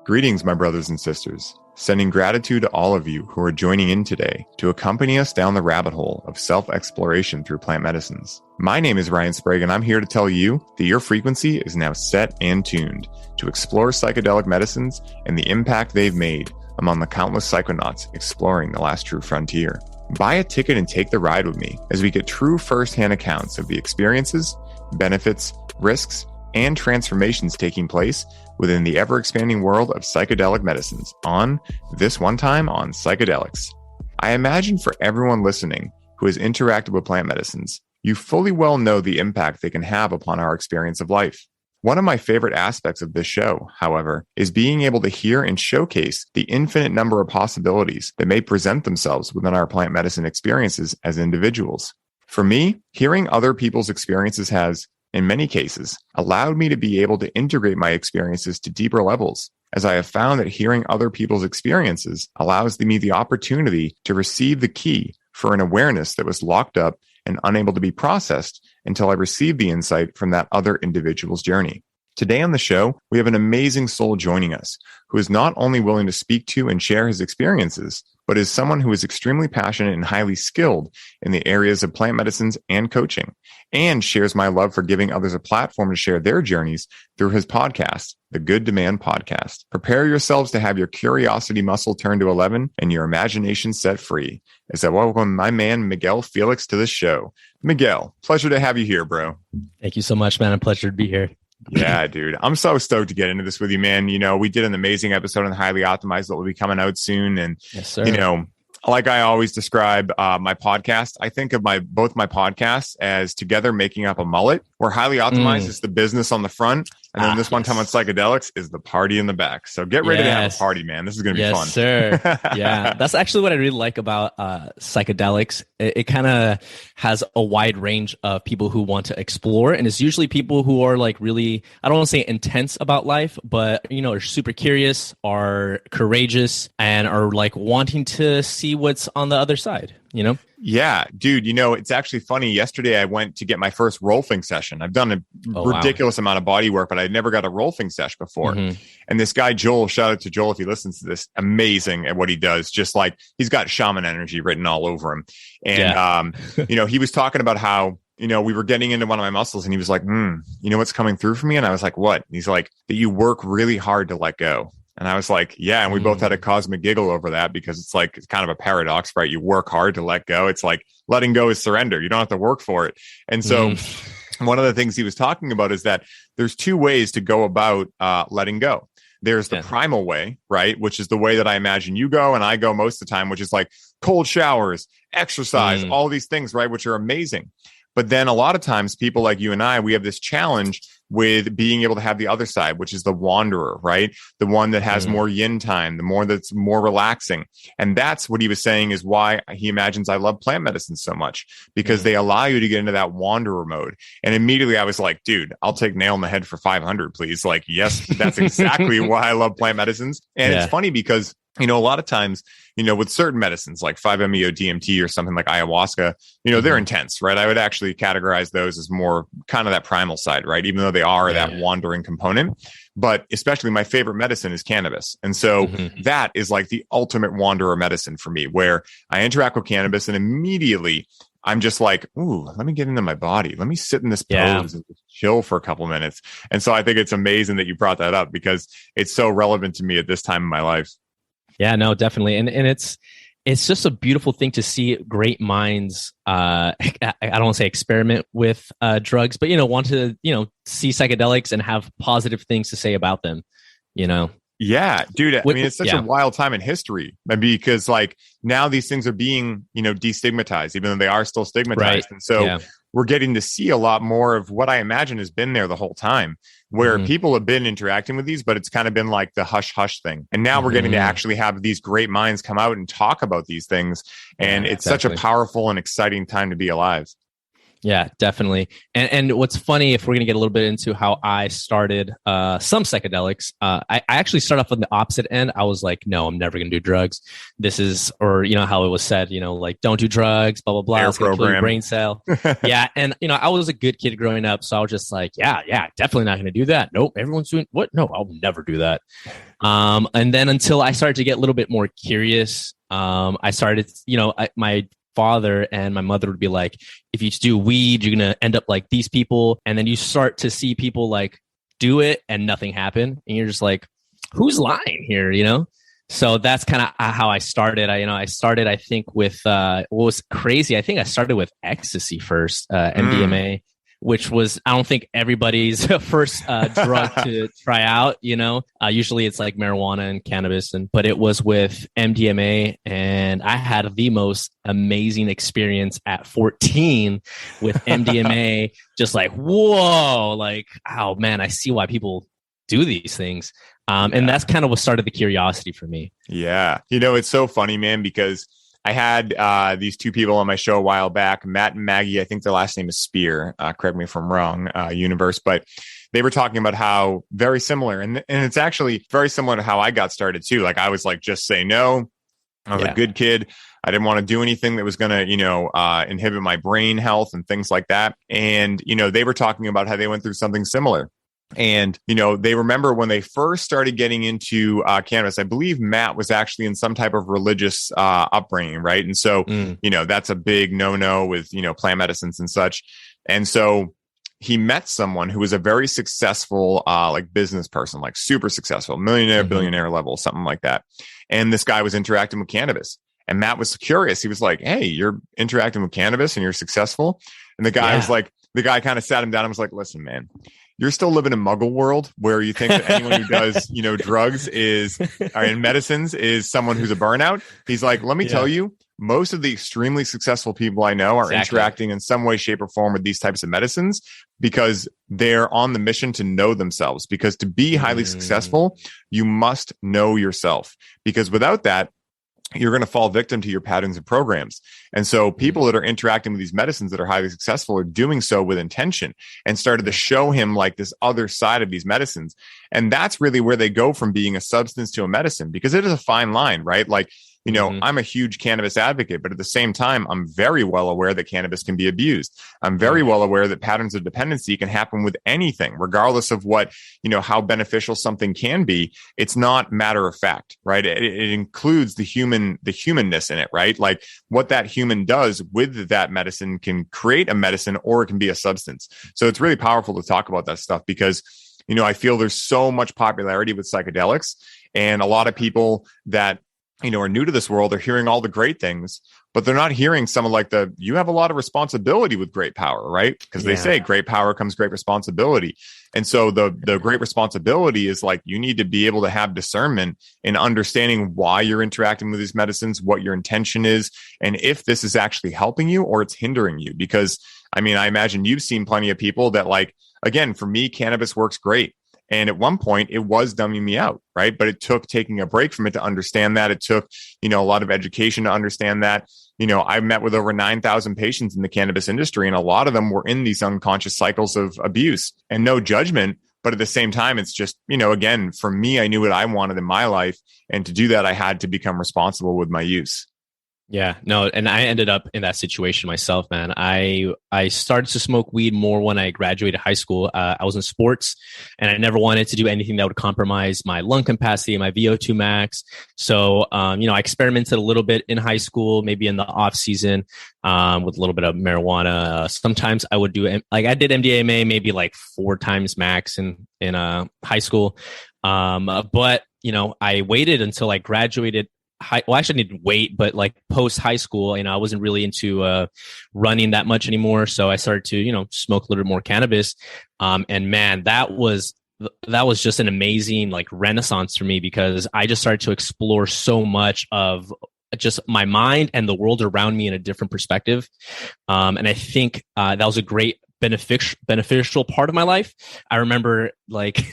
Greetings, my brothers and sisters. Sending gratitude to all of you who are joining in today to accompany us down the rabbit hole of self-exploration through plant medicines. My name is Ryan Sprague, and I'm here to tell you that your frequency is now set and tuned to explore psychedelic medicines and the impact they've made among the countless psychonauts exploring the last true frontier. Buy a ticket and take the ride with me as we get true first-hand accounts of the experiences, benefits, risks, and transformations taking place within the ever-expanding world of psychedelic medicines on This One Time on Psychedelics. I imagine for everyone listening who has interacted with plant medicines, you fully well know the impact they can have upon our experience of life. One of my favorite aspects of this show, however, is being able to hear and showcase the infinite number of possibilities that may present themselves within our plant medicine experiences as individuals. For me, hearing other people's experiences has, in many cases, allowed me to be able to integrate my experiences to deeper levels, as I have found that hearing other people's experiences allows me the opportunity to receive the key for an awareness that was locked up and unable to be processed until I received the insight from that other individual's journey. Today on the show, we have an amazing soul joining us who is not only willing to speak to and share his experiences, but is someone who is extremely passionate and highly skilled in the areas of plant medicines and coaching, and shares my love for giving others a platform to share their journeys through his podcast, the Good Demand Podcast. Prepare yourselves to have your curiosity muscle turned to 11 and your imagination set free as I welcome my man, Miguel Felix, to the show. Miguel, pleasure to have you here, bro. Thank you so much, man. A pleasure to be here. Yeah, dude. I'm so stoked to get into this with you, man. You know, we did an amazing episode on Highly Optimized that will be coming out soon. And, yes, sir. You know, like I always describe my podcast, I think of both my podcasts as together making up a mullet, where Highly Optimized is the business on the front. And then This One Time on Psychedelics is the party in the back. So get ready to have a party, man. This is going to be fun. Yes, sir. Yeah. That's actually what I really like about psychedelics. It kind of has a wide range of people who want to explore. And it's usually people who are like really, I don't want to say intense about life, but, you know, are super curious, are courageous, and are like wanting to see what's on the other side, you know? Yeah, dude, you know, it's actually funny. Yesterday, I went to get my first rolfing session. I've done a ridiculous amount of body work, but I'd never got a rolfing sesh before. And this guy, Joel, shout out to Joel if he listens to this, amazing at what he does. Just like he's got shaman energy written all over him. And, you know, he was talking about how, you know, we were getting into one of my muscles and he was like, you know what's coming through for me? And I was like, what? And he's like, that you work really hard to let go. And I was like, yeah. And we both had a cosmic giggle over that because it's like, it's kind of a paradox, right? You work hard to let go. It's like letting go is surrender. You don't have to work for it. And so one of the things he was talking about is that there's two ways to go about letting go. There's the primal way, right? Which is the way that I imagine you go and I go most of the time, which is like cold showers, exercise, all these things, right? Which are amazing. But then a lot of times people like you and I, we have this challenge with being able to have the other side, which is the wanderer, right? The one that has more yin time, the more that's more relaxing. And that's what he was saying is why he imagines I love plant medicine so much, because they allow you to get into that wanderer mode. And immediately I was like, dude, I'll take nail in the head for 500, please. Like, yes, that's exactly why I love plant medicines. And it's funny because, you know, a lot of times, you know, with certain medicines like 5-MeO DMT or something like ayahuasca, you know, they're intense, right? I would actually categorize those as more kind of that primal side, right? Even though they are that wandering component. But especially my favorite medicine is cannabis. And so that is like the ultimate wanderer medicine for me, where I interact with cannabis and immediately I'm just like, ooh, let me get into my body. Let me sit in this pose and just chill for a couple of minutes. And so I think it's amazing that you brought that up because it's so relevant to me at this time in my life. Yeah, no, definitely. And it's just a beautiful thing to see great minds. I don't want to say experiment with drugs, but, you know, want to, you know, see psychedelics and have positive things to say about them, you know? Yeah, dude. I mean, it's such a wild time in history because like now these things are being, you know, destigmatized, even though they are still stigmatized. Right. And so we're getting to see a lot more of what I imagine has been there the whole time, where people have been interacting with these, but it's kind of been like the hush hush thing. And now we're getting to actually have these great minds come out and talk about these things. And it's such a powerful and exciting time to be alive. Yeah, definitely. And what's funny, if we're going to get a little bit into how I started some psychedelics, I actually started off on the opposite end. I was like, no, I'm never going to do drugs. This is, or, how it was said, like, don't do drugs, blah, blah, blah. It's going to kill your brain cell. Yeah. And, I was a good kid growing up. So I was just like, yeah, definitely not going to do that. Nope. Everyone's doing what? No, I'll never do that. And then until I started to get a little bit more curious, I started, my father and my mother would be like, if you do weed, you're going to end up like these people. And then you start to see people like do it and nothing happen. And you're just like, who's lying here? So that's kind of how I started. I started, I think, with what was crazy. I think I started with ecstasy first, MDMA, which was, I don't think everybody's first drug to try out. Usually it's like marijuana and cannabis, but it was with MDMA, and I had the most amazing experience at 14 with MDMA. Just like, whoa, like, oh man, I see why people do these things. And that's kind of what started the curiosity for me. Yeah. It's so funny, man, because I had these two people on my show a while back, Matt and Maggie. I think their last name is Spear. Correct me if I'm wrong, Universe. But they were talking about how very similar. And it's actually very similar to how I got started, too. Like, I was like, just say no. I was a good kid. I didn't want to do anything that was going to, inhibit my brain health and things like that. And, they were talking about how they went through something similar. And, they remember when they first started getting into cannabis, I believe Matt was actually in some type of religious upbringing, right? And so, that's a big no-no with, plant medicines and such. And so he met someone who was a very successful, like business person, like super successful, millionaire, billionaire level, something like that. And this guy was interacting with cannabis. And Matt was curious. He was like, hey, you're interacting with cannabis and you're successful. And the guy was like, the guy kind of sat him down and was like, listen, man, you're still living in muggle world where you think that anyone who does, drugs and medicines is someone who's a burnout. He's like, let me tell you, most of the extremely successful people I know are interacting in some way, shape, or form with these types of medicines because they're on the mission to know themselves. Because to be highly successful, you must know yourself. Because without that, you're going to fall victim to your patterns and programs. And so people that are interacting with these medicines that are highly successful are doing so with intention and started to show him like this other side of these medicines. And that's really where they go from being a substance to a medicine, because it is a fine line, right? Like, I'm a huge cannabis advocate, but at the same time, I'm very well aware that cannabis can be abused. I'm very well aware that patterns of dependency can happen with anything, regardless of what, how beneficial something can be. It's not matter of fact, right? It includes the humanness in it, right? Like what that human does with that medicine can create a medicine or it can be a substance. So it's really powerful to talk about that stuff because, I feel there's so much popularity with psychedelics, and a lot of people that are new to this world are hearing all the great things, but they're not hearing some of like you have a lot of responsibility with great power, right? Because they say great power comes great responsibility. And so the great responsibility is like, you need to be able to have discernment in understanding why you're interacting with these medicines, what your intention is, and if this is actually helping you or it's hindering you. Because I imagine you've seen plenty of people that, like, again, for me, cannabis works great. And at one point, it was dumbing me out, right? But it took taking a break from it to understand that. It took, a lot of education to understand that. I've met with over 9,000 patients in the cannabis industry, and a lot of them were in these unconscious cycles of abuse, and no judgment. But at the same time, it's just, again, for me, I knew what I wanted in my life. And to do that, I had to become responsible with my use. Yeah, no, and I ended up in that situation myself, man. I started to smoke weed more when I graduated high school. I was in sports, and I never wanted to do anything that would compromise my lung capacity, my VO2 max. So, I experimented a little bit in high school, maybe in the off season, with a little bit of marijuana. Sometimes I would do, I did MDMA maybe like 4 times max in high school. But, I waited until I graduated. Well, actually, I didn't wait, but like post high school, I wasn't really into running that much anymore. So I started to, smoke a little bit more cannabis. And man, that was just an amazing like renaissance for me, because I just started to explore so much of just my mind and the world around me in a different perspective. And I think that was a great beneficial part of my life. I remember like,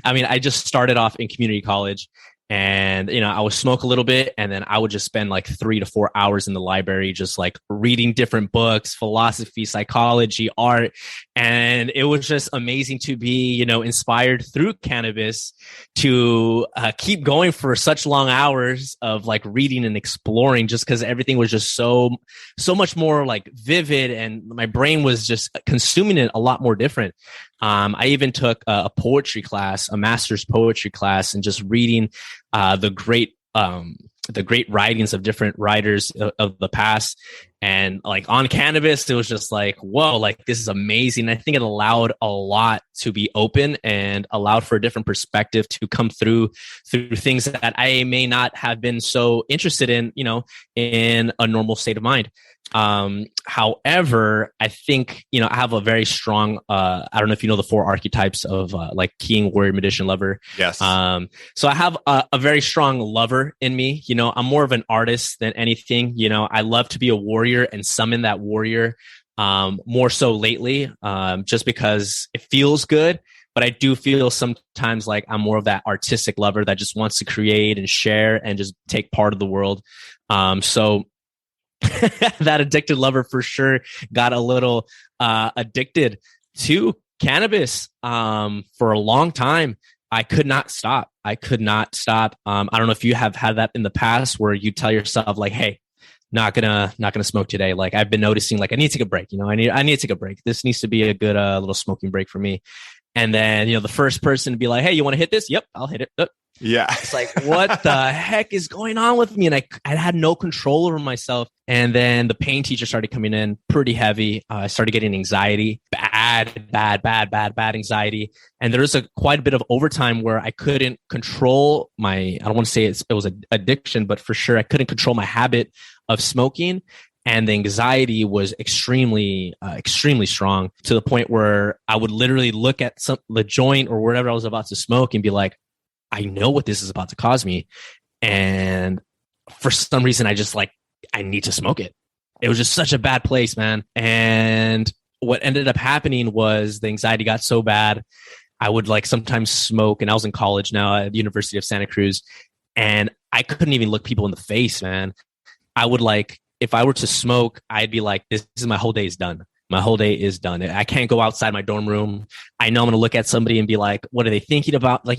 I just started off in community college. And, I would smoke a little bit, and then I would just spend like 3 to 4 hours in the library, just like reading different books, philosophy, psychology, art. And it was just amazing to be, inspired through cannabis to keep going for such long hours of like reading and exploring, just because everything was just so much more like vivid, and my brain was just consuming it a lot more different. I even took a poetry class, a master's poetry class, and just reading the great writings of different writers of the past. And like on cannabis, it was just like, whoa, like this is amazing. I think it allowed a lot to be open and allowed for a different perspective to come through things that I may not have been so interested in, in a normal state of mind. However, I think, I have a very strong, I don't know if you know the 4 archetypes of like king, warrior, magician, lover. Yes. So I have a very strong lover in me. I'm more of an artist than anything. I love to be a warrior and summon that warrior, more so lately, just because it feels good. But I do feel sometimes like I'm more of that artistic lover that just wants to create and share and just take part of the world. So that addicted lover for sure got a little addicted to cannabis for a long time. I could not stop. I don't know if you have had that in the past where you tell yourself like, hey, not gonna smoke today. Like I've been noticing like I need to take a break. I need to take a break. This needs to be a good little smoking break for me. And then, the first person to be like, hey, you want to hit this? Yep, I'll hit it. Yeah. It's like, what the heck is going on with me? And I had no control over myself. And then the pain teacher started coming in pretty heavy. I started getting anxiety, bad anxiety. And there was quite a bit of overtime where I couldn't control I don't want to say it was an addiction, but for sure I couldn't control my habit of smoking. And the anxiety was extremely strong, to the point where I would literally look at the joint or whatever I was about to smoke and be like, I know what this is about to cause me. And for some reason, I need to smoke it. It was just such a bad place, man. And what ended up happening was the anxiety got so bad. I would like sometimes smoke, and I was in college now at the University of Santa Cruz, and I couldn't even look people in the face, man. I would if I were to smoke, I'd be like, this is my whole day is done. My whole day is done. I can't go outside my dorm room. I know I'm going to look at somebody and be like, what are they thinking about? Like,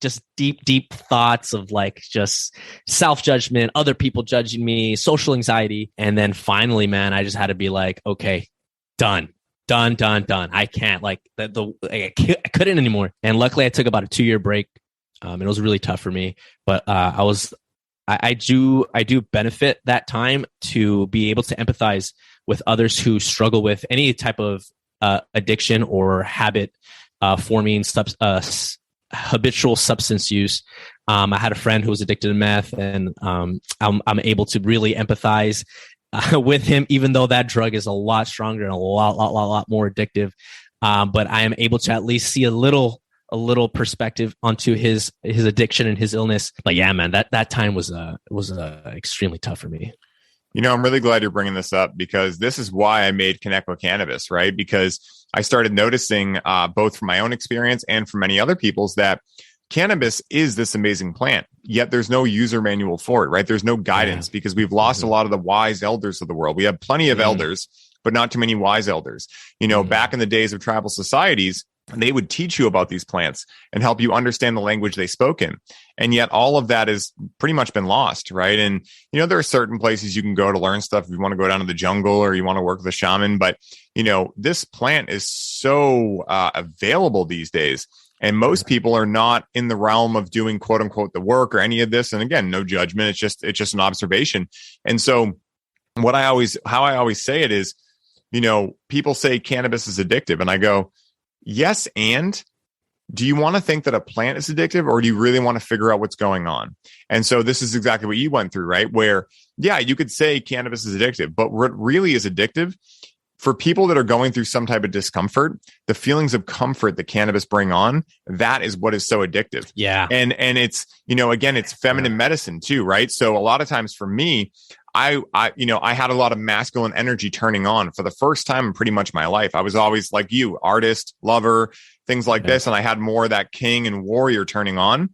just deep thoughts of like just self-judgment, other people judging me, social anxiety. And then finally, man, I just had to be like, okay, done. I can't I couldn't anymore. And luckily I took about a 2-year break. It was really tough for me, but I do benefit that time to be able to empathize with others who struggle with any type of addiction or habit forming habitual substance use. I had a friend who was addicted to meth, and I'm able to really empathize with him, even though that drug is a lot stronger and a lot more addictive. But I am able to at least see a little perspective onto his addiction and his illness. But yeah, man, that time was extremely tough for me. I'm really glad you're bringing this up, because this is why I made Connect with Cannabis, right? Because I started noticing both from my own experience and from many other people's that cannabis is this amazing plant, yet there's no user manual for it, right? There's no guidance because we've lost a lot of the wise elders of the world. We have plenty of elders, but not too many wise elders. Back in the days of tribal societies, they would teach you about these plants and help you understand the language they spoke in. And yet all of that has pretty much been lost, right? And, there are certain places you can go to learn stuff if you want to go down to the jungle or you want to work with a shaman. But, this plant is so available these days. And most people are not in the realm of doing, quote unquote, the work or any of this. And again, no judgment. It's just an observation. And so how I always say it is, people say cannabis is addictive. And I go, yes, and do you want to think that a plant is addictive, or do you really want to figure out what's going on? And so this is exactly what you went through, right? Where, yeah, you could say cannabis is addictive, but what really is addictive for people that are going through some type of discomfort, the feelings of comfort that cannabis bring on, that is what is so addictive. Yeah. And it's, again, it's feminine medicine too, right? So a lot of times for me, I had a lot of masculine energy turning on for the first time in pretty much my life. I was always like you, artist, lover, things like this. And I had more of that king and warrior turning on.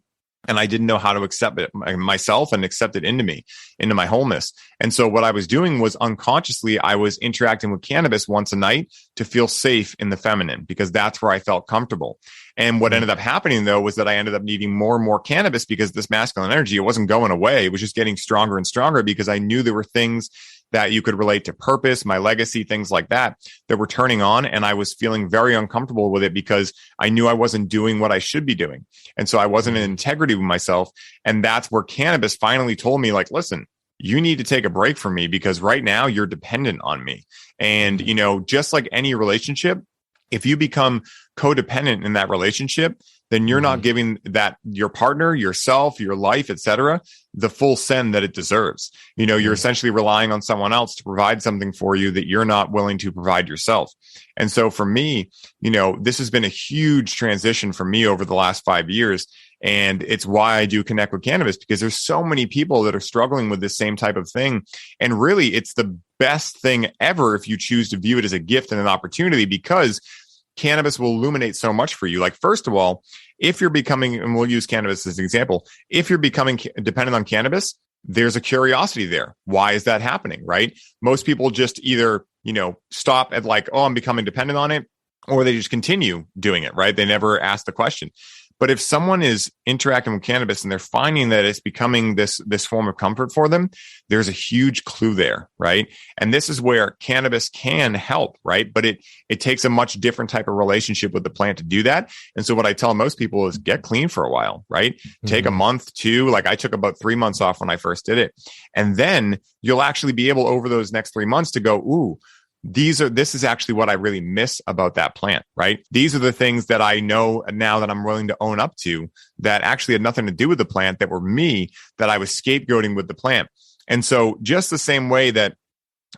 And I didn't know how to accept it myself and accept it into me, into my wholeness. And so what I was doing was unconsciously, I was interacting with cannabis once a night to feel safe in the feminine, because that's where I felt comfortable. And what ended up happening, though, was that I ended up needing more and more cannabis, because this masculine energy, it wasn't going away. It was just getting stronger and stronger, because I knew there were things that you could relate to purpose, my legacy, things like that were turning on. And I was feeling very uncomfortable with it, because I knew I wasn't doing what I should be doing. And so I wasn't in integrity with myself. And that's where cannabis finally told me, like, listen, you need to take a break from me, because right now you're dependent on me. And, you know, just like any relationship, if you become codependent in that relationship, then you're not giving that your partner, yourself, your life, etc., the full send that it deserves. You know, you're essentially relying on someone else to provide something for you that you're not willing to provide yourself. And so for me, you know, this has been a huge transition for me over the last 5 years. And it's why I do connect with cannabis, because there's so many people that are struggling with this same type of thing. And really, it's the best thing ever if you choose to view it as a gift and an opportunity, because cannabis will illuminate so much for you. Like, first of all, if you're becoming, and we'll use cannabis as an example, if you're becoming dependent on cannabis, there's a curiosity there. Why is that happening, right? Most people just either, you know, stop at like, oh, I'm becoming dependent on it, or they just continue doing it, right? They never ask the question. But if someone is interacting with cannabis and they're finding that it's becoming this form of comfort for them, there's a huge clue there, right? And this is where cannabis can help, right? But it takes a much different type of relationship with the plant to do that. And so what I tell most people is get clean for a while, right? Take a month, 2, like I took about 3 months off when I first did it. And then you'll actually be able over those next 3 months to go, ooh, this is actually what I really miss about that plant, right? These are the things that I know now that I'm willing to own up to that actually had nothing to do with the plant, that were me, that I was scapegoating with the plant. And so just the same way that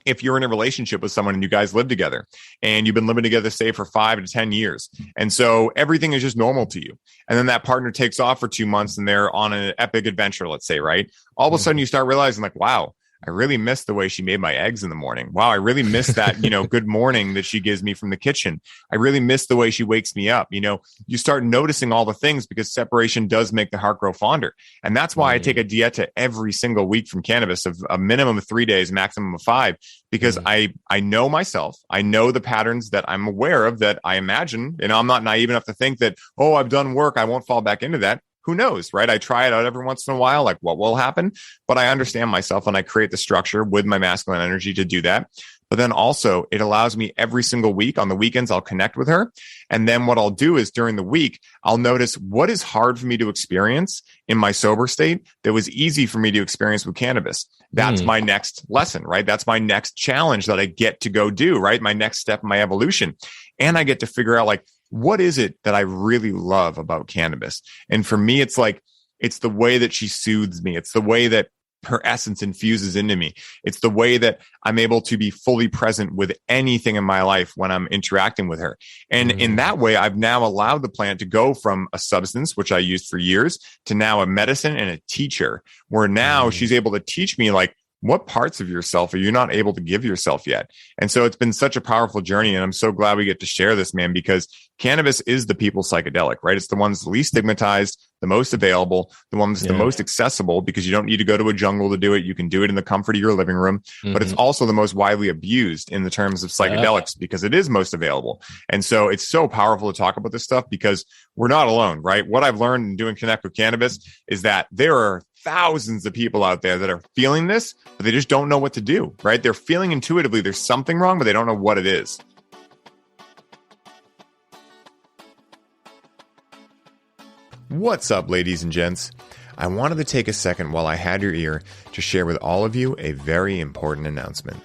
if you're in a relationship with someone and you guys live together and you've been living together, say for 5 to 10 years. And so everything is just normal to you. And then that partner takes off for 2 months and they're on an epic adventure, let's say, right? All of a sudden you start realizing like, wow, I really miss the way she made my eggs in the morning. Wow, I really miss that, you know, good morning that she gives me from the kitchen. I really miss the way she wakes me up. You know, you start noticing all the things, because separation does make the heart grow fonder. And that's why I take a dieta every single week from cannabis of a minimum of 3 days, maximum of 5, because I know myself. I know the patterns that I'm aware of, that I imagine, and I'm not naive enough to think that, oh, I've done work, I won't fall back into that. Who knows, right? I try it out every once in a while, like what will happen, but I understand myself and I create the structure with my masculine energy to do that. But then also it allows me every single week, on the weekends, I'll connect with her. And then what I'll do is during the week, I'll notice what is hard for me to experience in my sober state that was easy for me to experience with cannabis. That's my next lesson, right? That's my next challenge that I get to go do, right? My next step in my evolution. And I get to figure out like, what is it that I really love about cannabis? And for me, it's like, it's the way that she soothes me. It's the way that her essence infuses into me. It's the way that I'm able to be fully present with anything in my life when I'm interacting with her. And in that way, I've now allowed the plant to go from a substance, which I used for years, to now a medicine and a teacher, where now she's able to teach me like, what parts of yourself are you not able to give yourself yet? And so it's been such a powerful journey. And I'm so glad we get to share this, man, because cannabis is the people's psychedelic, right? It's the ones least stigmatized, the most available, the ones the most accessible, because you don't need to go to a jungle to do it. You can do it in the comfort of your living room, but it's also the most widely abused in the terms of psychedelics because it is most available. And so it's so powerful to talk about this stuff because we're not alone, right? What I've learned in doing Connect with Cannabis is that there are thousands of people out there that are feeling this, but they just don't know what to do, right? They're feeling intuitively there's something wrong, but they don't know what it is. What's up, ladies and gents? I wanted to take a second while I had your ear to share with all of you a very important announcement.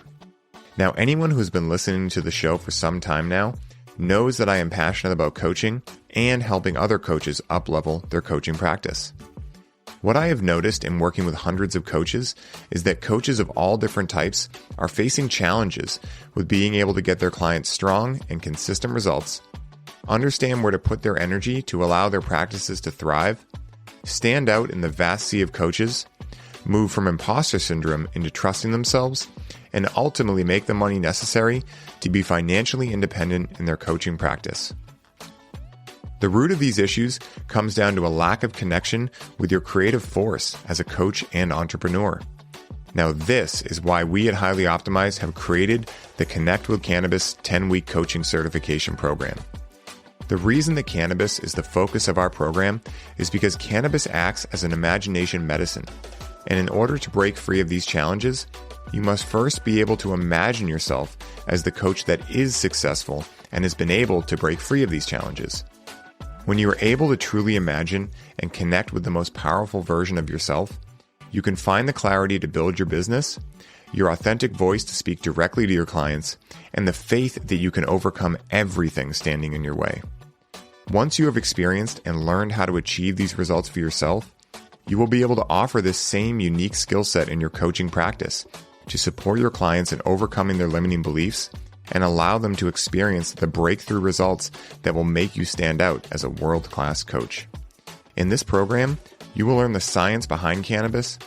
Now, anyone who's been listening to the show for some time now knows that I am passionate about coaching and helping other coaches up-level their coaching practice. What I have noticed in working with hundreds of coaches is that coaches of all different types are facing challenges with being able to get their clients strong and consistent results, understand where to put their energy to allow their practices to thrive, stand out in the vast sea of coaches, move from imposter syndrome into trusting themselves, and ultimately make the money necessary to be financially independent in their coaching practice. The root of these issues comes down to a lack of connection with your creative force as a coach and entrepreneur. Now, this is why we at Highly Optimized have created the Connect with Cannabis 10-week coaching certification program. The reason that cannabis is the focus of our program is because cannabis acts as an imagination medicine. And in order to break free of these challenges, you must first be able to imagine yourself as the coach that is successful and has been able to break free of these challenges. When you are able to truly imagine and connect with the most powerful version of yourself, you can find the clarity to build your business, your authentic voice to speak directly to your clients, and the faith that you can overcome everything standing in your way. Once you have experienced and learned how to achieve these results for yourself, you will be able to offer this same unique skill set in your coaching practice to support your clients in overcoming their limiting beliefs and allow them to experience the breakthrough results that will make you stand out as a world-class coach. In this program, you will learn the science behind cannabis,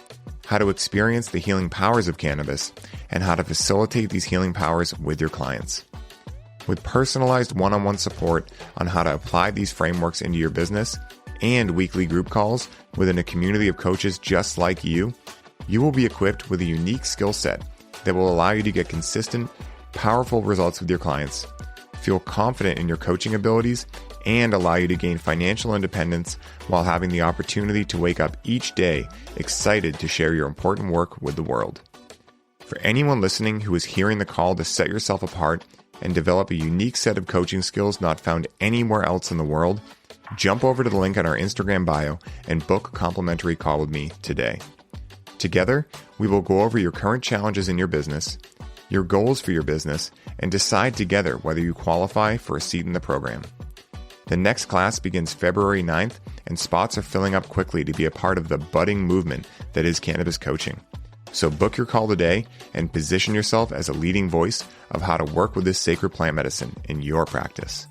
how to experience the healing powers of cannabis, and how to facilitate these healing powers with your clients. With personalized one-on-one support on how to apply these frameworks into your business and weekly group calls within a community of coaches just like you will be equipped with a unique skill set that will allow you to get consistent, powerful results with your clients, feel confident in your coaching abilities, and allow you to gain financial independence while having the opportunity to wake up each day excited to share your important work with the world. For anyone listening who is hearing the call to set yourself apart and develop a unique set of coaching skills not found anywhere else in the world, jump over to the link on our Instagram bio and book a complimentary call with me today. Together, we will go over your current challenges in your business, your goals for your business, and decide together whether you qualify for a seat in the program. The next class begins February 9th, and spots are filling up quickly to be a part of the budding movement that is cannabis coaching. So book your call today and position yourself as a leading voice of how to work with this sacred plant medicine in your practice.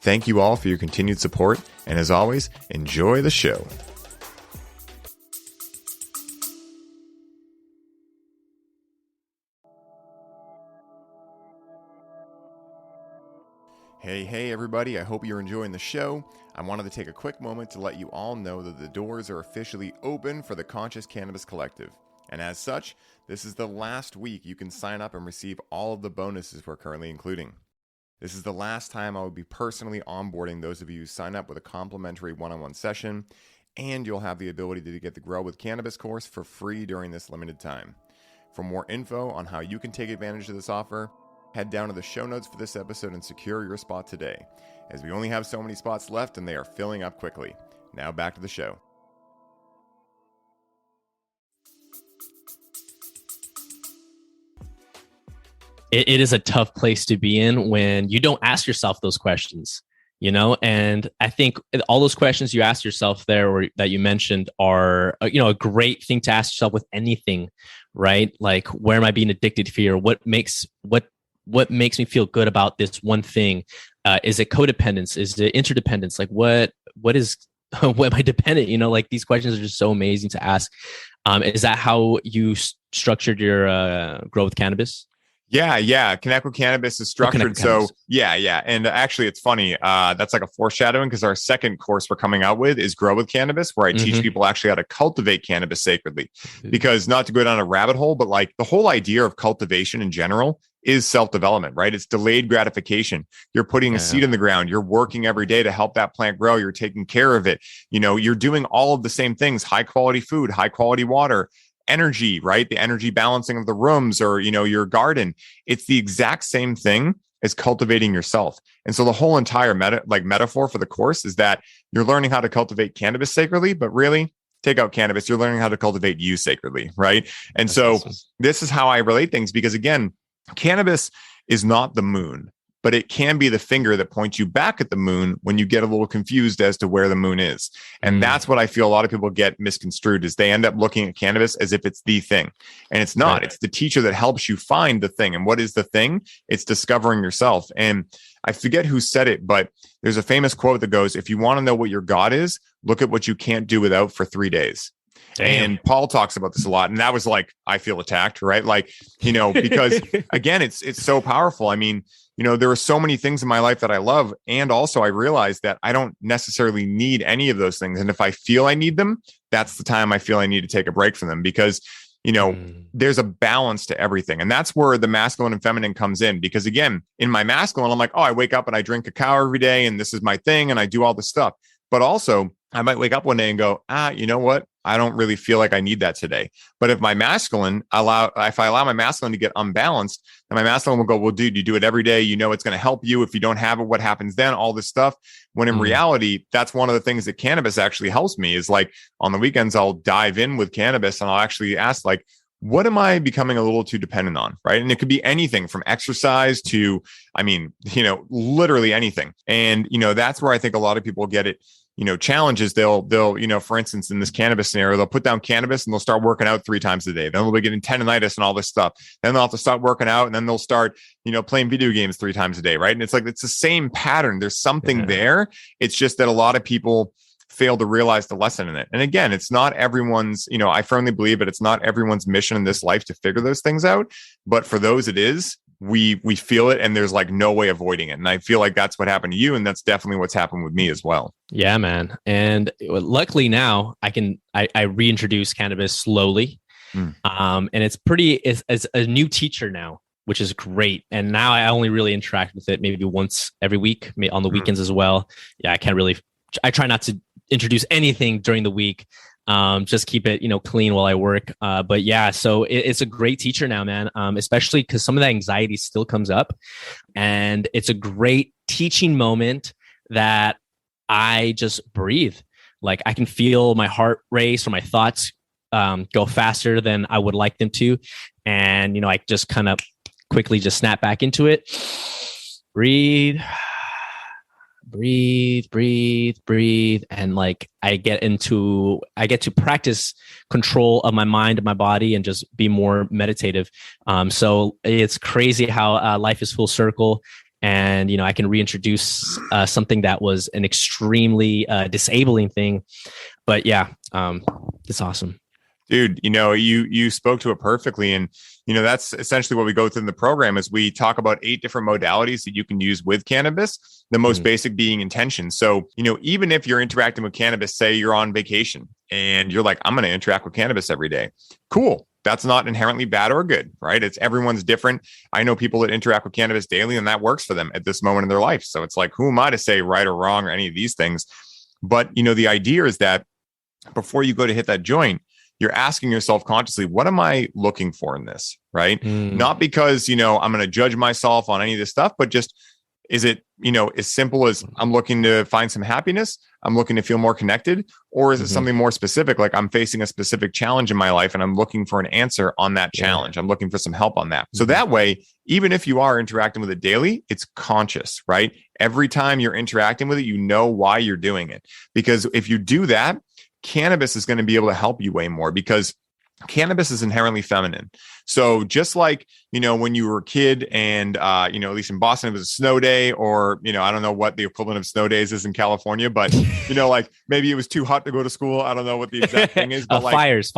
Thank you all for your continued support, and as always, enjoy the show. Hey everybody, I hope you're enjoying the show. I wanted to take a quick moment to let you all know that the doors are officially open for the Conscious Cannabis Collective. And as such, this is the last week you can sign up and receive all of the bonuses we're currently including. This is the last time I will be personally onboarding those of you who sign up with a complimentary one-on-one session, and you'll have the ability to get the Grow with Cannabis course for free during this limited time. For more info on how you can take advantage of this offer, head down to the show notes for this episode and secure your spot today, as we only have so many spots left and they are filling up quickly. Now back to the show. It is a tough place to be in when you don't ask yourself those questions, and I think all those questions you ask yourself there or that you mentioned are, a great thing to ask yourself with anything, right? Like, where am I being addicted to fear? What makes me feel good about this one thing? Is it codependence? Is it interdependence? Like what is, what am I dependent? Like, these questions are just so amazing to ask. Is that how you structured your Grow with Cannabis? Yeah. Connect with Cannabis is structured. Yeah. And actually, it's funny. That's like a foreshadowing, because our second course we're coming out with is Grow with Cannabis, where I teach people actually how to cultivate cannabis sacredly. Because, not to go down a rabbit hole, but like the whole idea of cultivation in general is self-development, right? It's delayed gratification. You're putting a seed in the ground. You're working every day to help that plant grow. You're taking care of it. You're doing all of the same things: high quality food, high quality water, energy, right? The energy balancing of the rooms, or, your garden. It's the exact same thing as cultivating yourself. And so the whole entire metaphor for the course is that you're learning how to cultivate cannabis sacredly, but really, take out cannabis, you're learning how to cultivate you sacredly, right? And that's awesome. This is how I relate things, because again, cannabis is not the moon, but it can be the finger that points you back at the moon when you get a little confused as to where the moon is. And that's what I feel a lot of people get misconstrued, is they end up looking at cannabis as if it's the thing. And it's not. Right. It's the teacher that helps you find the thing. And what is the thing? It's discovering yourself. And I forget who said it, but there's a famous quote that goes, if you want to know what your God is, look at what you can't do without for 3 days. Damn. And Paul talks about this a lot. And that was like, I feel attacked, right? Like, because again, it's so powerful. I mean, there are so many things in my life that I love. And also I realized that I don't necessarily need any of those things. And if I feel I need them, that's the time I feel I need to take a break from them, because there's a balance to everything. And that's where the masculine and feminine comes in. Because again, in my masculine, I'm like, oh, I wake up and I drink cacao every day and this is my thing and I do all this stuff. But also I might wake up one day and go, you know what? I don't really feel like I need that today. But if my masculine if I allow my masculine to get unbalanced, then my masculine will go, well, dude, you do it every day. It's going to help you. If you don't have it, what happens then? All this stuff. When in reality, that's one of the things that cannabis actually helps me is like on the weekends, I'll dive in with cannabis and I'll actually ask like, what am I becoming a little too dependent on? Right. And it could be anything from exercise to, literally anything. And, that's where I think a lot of people get it. Challenges, they'll, for instance, in this cannabis scenario, they'll put down cannabis and they'll start working out 3 times a day. Then they'll be getting tendonitis and all this stuff. Then they'll have to stop working out and then they'll start, playing video games 3 times a day. Right. And it's like, it's the same pattern. There's something there. It's just that a lot of people fail to realize the lesson in it. And again, it's not everyone's, I firmly believe that it's not everyone's mission in this life to figure those things out. But for those it is, we feel it and there's like no way avoiding it. And I feel like that's what happened to you. And that's definitely what's happened with me as well. Yeah, man. And luckily now I reintroduce cannabis slowly. And it's a new teacher now, which is great. And now I only really interact with it maybe once every week, on the weekends as well. Yeah, I try not to introduce anything during the week. Just keep it, clean while I work. But yeah, so it's a great teacher now, man. Especially because some of that anxiety still comes up, and it's a great teaching moment that I just breathe. Like I can feel my heart race or my thoughts go faster than I would like them to, and I just kind of quickly just snap back into it. Breathe. And like I get to practice control of my mind and my body and just be more meditative. So it's crazy how life is full circle, and I can reintroduce something that was an extremely disabling thing. But yeah, it's awesome. Dude, you spoke to it perfectly. And, that's essentially what we go through in the program is we talk about 8 different modalities that you can use with cannabis, the most basic being intention. So, even if you're interacting with cannabis, say you're on vacation and you're like, I'm going to interact with cannabis every day. Cool. That's not inherently bad or good, right? Everyone's different. I know people that interact with cannabis daily and that works for them at this moment in their life. So it's like, who am I to say right or wrong or any of these things? But, the idea is that before you go to hit that joint, you're asking yourself consciously, what am I looking for in this? Right. Not because, I'm going to judge myself on any of this stuff, but just, is it, as simple as I'm looking to find some happiness? I'm looking to feel more connected, or is it something more specific? Like I'm facing a specific challenge in my life and I'm looking for an answer on that challenge. I'm looking for some help on that. So that way, even if you are interacting with it daily, it's conscious, right? Every time you're interacting with it, you know why you're doing it. Because if you do that, cannabis is going to be able to help you way more, because cannabis is inherently feminine. So just like, when you were a kid and, at least in Boston, it was a snow day, or, I don't know what the equivalent of snow days is in California, but, like maybe it was too hot to go to school. I don't know what the exact thing is, but like fires.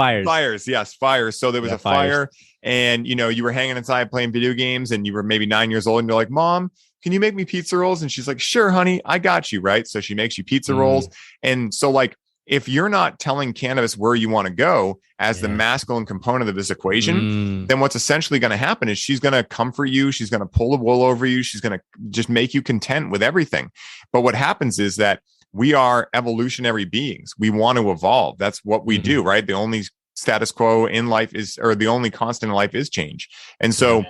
Yes, fires. So there was a fire and, you were hanging inside playing video games and you were maybe 9 years old and you're like, Mom, can you make me pizza rolls? And she's like, sure, honey, I got you. Right. So she makes you pizza rolls. And so like, if you're not telling cannabis where you want to go as the masculine component of this equation, then what's essentially going to happen is she's going to comfort you. She's going to pull the wool over you. She's going to just make you content with everything. But what happens is that we are evolutionary beings. We want to evolve. That's what we do, right? The only status quo in life is, or the only constant in life is change. And so,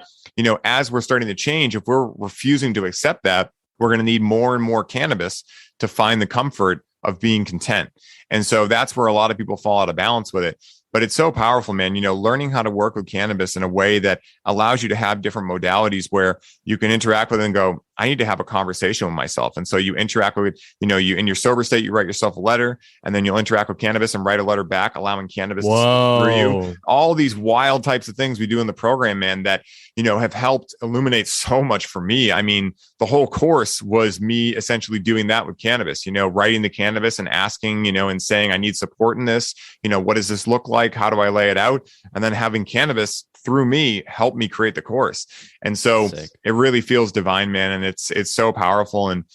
as we're starting to change, if we're refusing to accept that, we're going to need more and more cannabis to find the comfort of being content. And so that's where a lot of people fall out of balance with it. But it's so powerful, man. Learning how to work with cannabis in a way that allows you to have different modalities where you can interact with it and go, I need to have a conversation with myself. And so you interact with, you in your sober state, you write yourself a letter, and then you'll interact with cannabis and write a letter back, allowing cannabis to speak through you. All these wild types of things we do in the program, man, that, have helped illuminate so much for me. I mean, the whole course was me essentially doing that with cannabis, writing the cannabis and asking, and saying, I need support in this. What does this look like? How do I lay it out? And then having cannabis through me help me create the course. And so it really feels divine, man. And it's so powerful. And,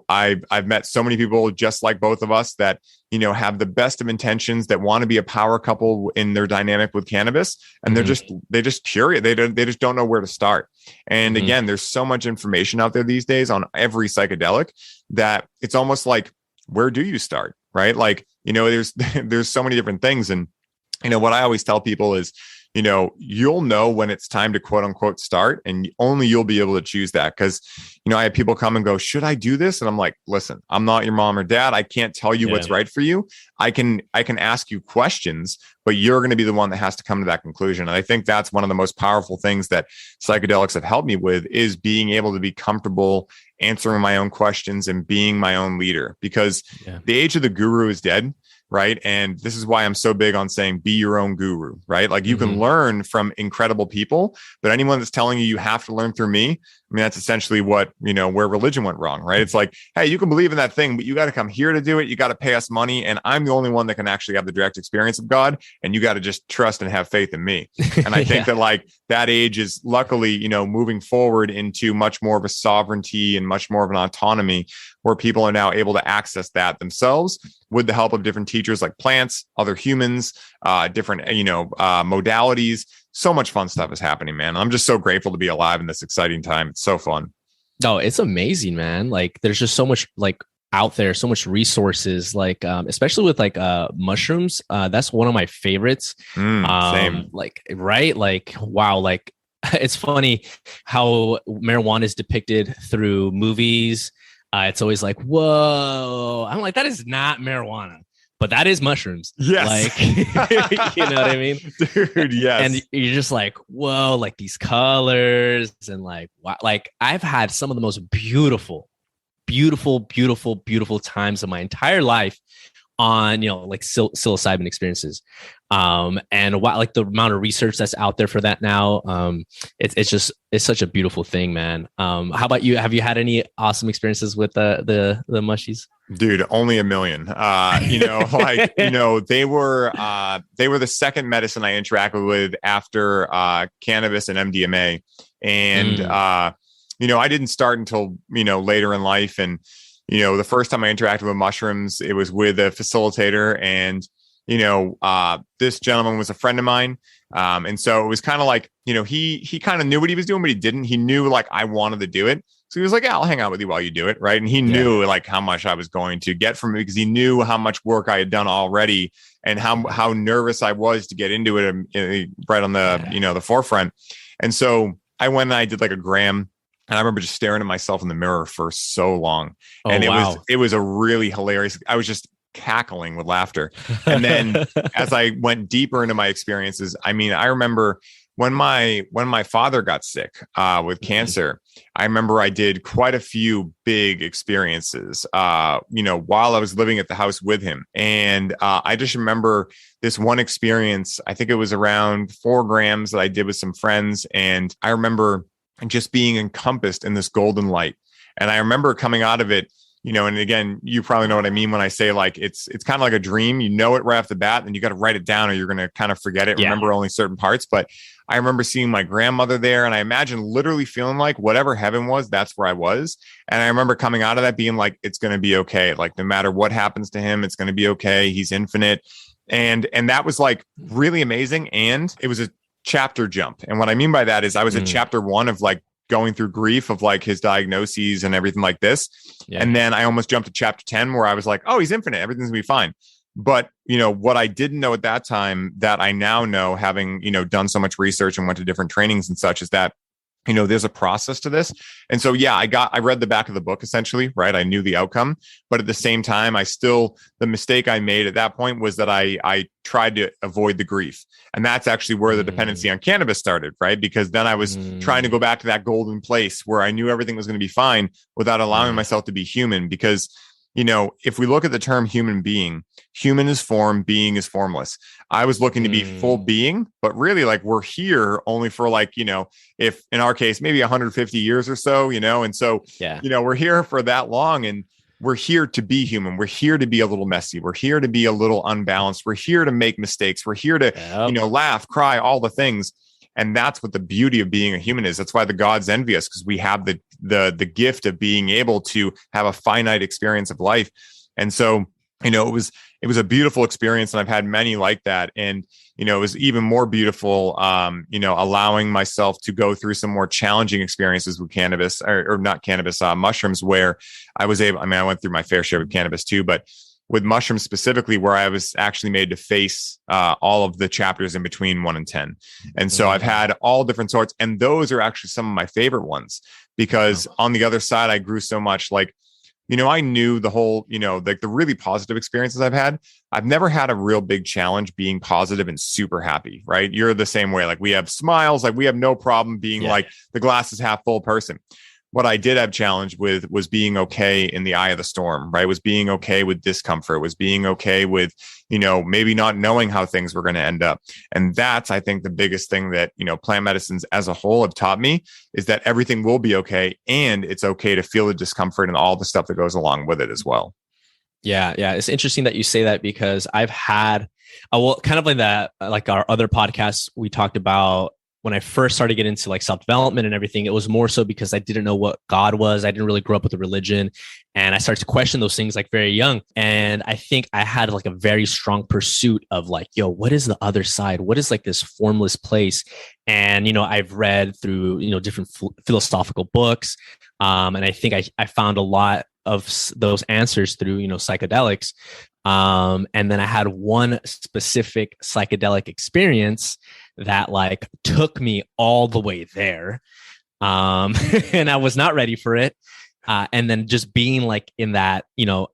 I've met so many people just like both of us that, have the best of intentions, that want to be a power couple in their dynamic with cannabis. And they're just curious. They just don't know where to start. And again, there's so much information out there these days on every psychedelic that it's almost like, where do you start? Right? Like, there's so many different things. And, what I always tell people is, you'll know when it's time to quote unquote start, and only you'll be able to choose that. Cause, I have people come and go, should I do this? And I'm like, listen, I'm not your mom or dad. I can't tell you what's right for you. I can ask you questions, but you're going to be the one that has to come to that conclusion. And I think that's one of the most powerful things that psychedelics have helped me with, is being able to be comfortable answering my own questions and being my own leader, because the age of the guru is dead. Right. And this is why I'm so big on saying, be your own guru, right? Like you can learn from incredible people, but anyone that's telling you have to learn through me, I mean, that's essentially what, where religion went wrong, right? It's like, hey, you can believe in that thing, but you got to come here to do it. You got to pay us money. And I'm the only one that can actually have the direct experience of God. And you got to just trust and have faith in me. And I think that like that age is luckily, moving forward into much more of a sovereignty and much more of an autonomy, where people are now able to access that themselves with the help of different teachers like plants, other humans, different, modalities. So much fun stuff is happening, man. I'm just so grateful to be alive in this exciting time. It's so fun. No, it's amazing, man. Like there's just so much like out there, so much resources, like especially with like mushrooms. That's one of my favorites. Same. Like, right? Like, wow. Like it's funny how marijuana is depicted through movies. It's always like, whoa. I'm like, that is not marijuana, but that is mushrooms. Yes. Like, you know what I mean? Dude, yes. And you're just like, whoa, like these colors and like, wow. Like I've had some of the most beautiful times of my entire life on, like psilocybin experiences. And like the amount of research that's out there for that now, it's such a beautiful thing, man. How about you? Have you had any awesome experiences with the mushies? Dude, only a million. They were the second medicine I interacted with after cannabis and MDMA. And I didn't start until, later in life. And, the first time I interacted with mushrooms, it was with a facilitator, and, this gentleman was a friend of mine. And so it was kind of like, he kind of knew what he was doing, but he didn't. He knew like I wanted to do it. So he was like, yeah, I'll hang out with you while you do it. Right. And he knew like how much I was going to get from it, because he knew how much work I had done already and how nervous I was to get into it right on the, the forefront. And so I went and I did like a gram. And I remember just staring at myself in the mirror for so long. And it was a really hilarious, I was just cackling with laughter. And then as I went deeper into my experiences, I mean, I remember when my father got sick with cancer, I remember I did quite a few big experiences, while I was living at the house with him. And I just remember this one experience, I think it was around 4 grams that I did with some friends. And I remember just being encompassed in this golden light. And I remember coming out of it, and again, you probably know what I mean when I say like, it's kind of like a dream, it right off the bat, and you got to write it down or you're going to kind of forget it, remember only certain parts. But I remember seeing my grandmother there, and I imagine literally feeling like whatever heaven was, that's where I was. And I remember coming out of that being like, it's going to be okay. Like no matter what happens to him, it's going to be okay. He's infinite. And that was like really amazing. And it was a chapter jump. And what I mean by that is I was at chapter 1 of like going through grief of like his diagnoses and everything like this. Yeah. And then I almost jumped to chapter 10 where I was like, oh, he's infinite. Everything's gonna be fine. But, what I didn't know at that time that I now know, having, done so much research and went to different trainings and such, is that there's a process to this. And so, yeah, I read the back of the book essentially, right? I knew the outcome, but at the same time, the mistake I made at that point was that I tried to avoid the grief. And that's actually where the dependency on cannabis started, right? Because then I was trying to go back to that golden place where I knew everything was going to be fine without allowing myself to be human. Because if we look at the term human being, human is form, being is formless. I was looking to be full being, but really like we're here only for like, if in our case, maybe 150 years or so, and so, we're here for that long and we're here to be human. We're here to be a little messy. We're here to be a little unbalanced. We're here to make mistakes. We're here to, laugh, cry, all the things. And that's what the beauty of being a human is. That's why the gods envy us, because we have the gift of being able to have a finite experience of life. And so, it was a beautiful experience, and I've had many like that. And, it was even more beautiful, allowing myself to go through some more challenging experiences with cannabis or not cannabis, mushrooms, where I was able, I went through my fair share with cannabis too, but with mushrooms specifically, where I was actually made to face all of the chapters in between 1 and 10. And so I've had all different sorts, and those are actually some of my favorite ones, because on the other side, I grew so much. Like, I knew the whole, like the really positive experiences I've had. I've never had a real big challenge being positive and super happy, right? You're the same way. Like we have smiles, like we have no problem being like the glass is half full person. What I did have challenge with was being okay in the eye of the storm, right? Was being okay with discomfort, was being okay with, maybe not knowing how things were going to end up. And that's, I think, the biggest thing that, plant medicines as a whole have taught me, is that everything will be okay. And it's okay to feel the discomfort and all the stuff that goes along with it as well. Yeah. It's interesting that you say that, because I've had, kind of like that, like our other podcasts, we talked about when I first started getting into like self-development and everything, it was more so because I didn't know what God was. I didn't really grow up with a religion, and I started to question those things like very young. And I think I had like a very strong pursuit of like, what is the other side? What is like this formless place? And, I've read through, different philosophical books. And I think I found a lot of those answers through, psychedelics. And then I had one specific psychedelic experience that like took me all the way there. And I was not ready for it. And then just being like in that,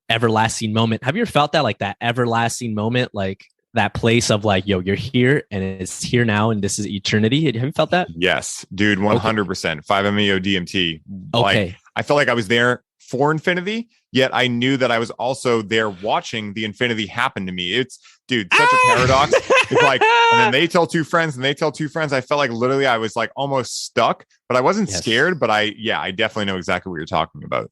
everlasting moment. Have you ever felt that, like that everlasting moment, like that place of like, you're here and it's here now and this is eternity? Have you felt that? Yes, dude, 100%. 5-MeO DMT. Okay. Like, I felt like I was there for infinity, yet I knew that I was also there watching the infinity happen to me. It's, dude, such a paradox. It's like, and then they tell two friends and they tell two friends. I felt like literally I was like almost stuck, but I wasn't scared. But I definitely know exactly what you're talking about.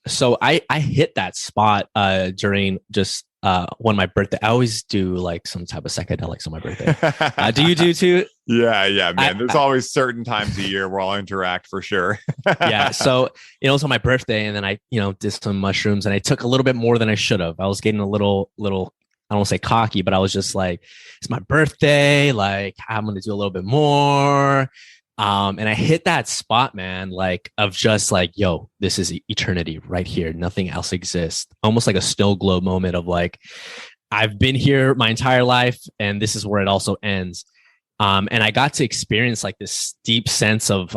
So I hit that spot during just on my birthday. I always do like some type of psychedelics on my birthday. Do you do too? Yeah, man. There's always certain times a year where I'll interact for sure. Yeah. So, it was on my birthday, and then I, did some mushrooms, and I took a little bit more than I should have. I was getting a little, I don't want to say cocky, but I was just like, it's my birthday. Like, I'm going to do a little bit more. And I hit that spot, man, like of just like, this is eternity right here. Nothing else exists. Almost like a snow globe moment of like, I've been here my entire life and this is where it also ends. And I got to experience like this deep sense of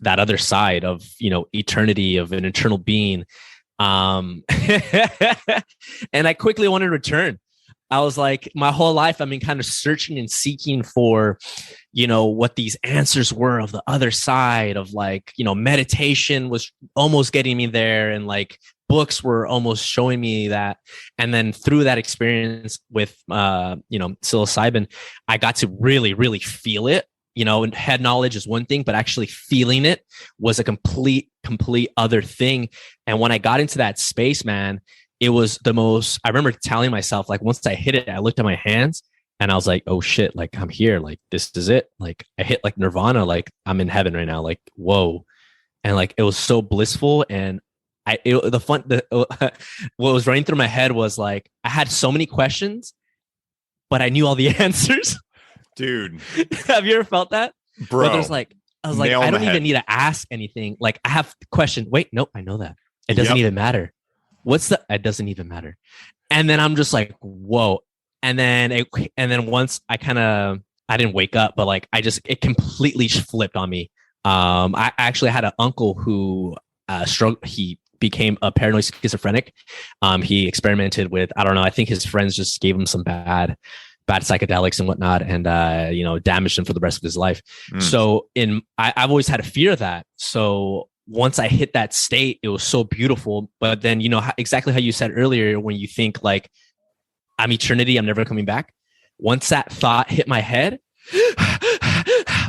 that other side of, eternity, of an eternal being. And I quickly wanted to return. I was like, my whole life, I've been kind of searching and seeking for, what these answers were of the other side of like, meditation was almost getting me there. And like books were almost showing me that. And then through that experience with, psilocybin, I got to really, really feel it. And head knowledge is one thing, but actually feeling it was a complete other thing. And when I got into that space, man, it was the most, I remember telling myself, like, once I hit it, I looked at my hands and I was like, oh shit, like I'm here. Like, this is it. Like I hit like nirvana, like I'm in heaven right now. Like, whoa. And like, it was so blissful. And what was running through my head was like, I had so many questions, but I knew all the answers. Dude. Have you ever felt that? Bro. Where there's like, I was like, I don't even need to ask anything. Like I have question. Wait, nope, I know that. It doesn't even matter. It doesn't even matter. And then I'm just like, whoa. And then once I didn't wake up, but like, it completely flipped on me I actually had an uncle who he became a paranoid schizophrenic. He experimented with, I don't know, I think his friends just gave him some bad psychedelics and whatnot, and damaged him for the rest of his life. So I've always had a fear of that. So once I hit that state, it was so beautiful. But then, exactly how you said earlier, when you think like, I'm eternity, I'm never coming back. Once that thought hit my head,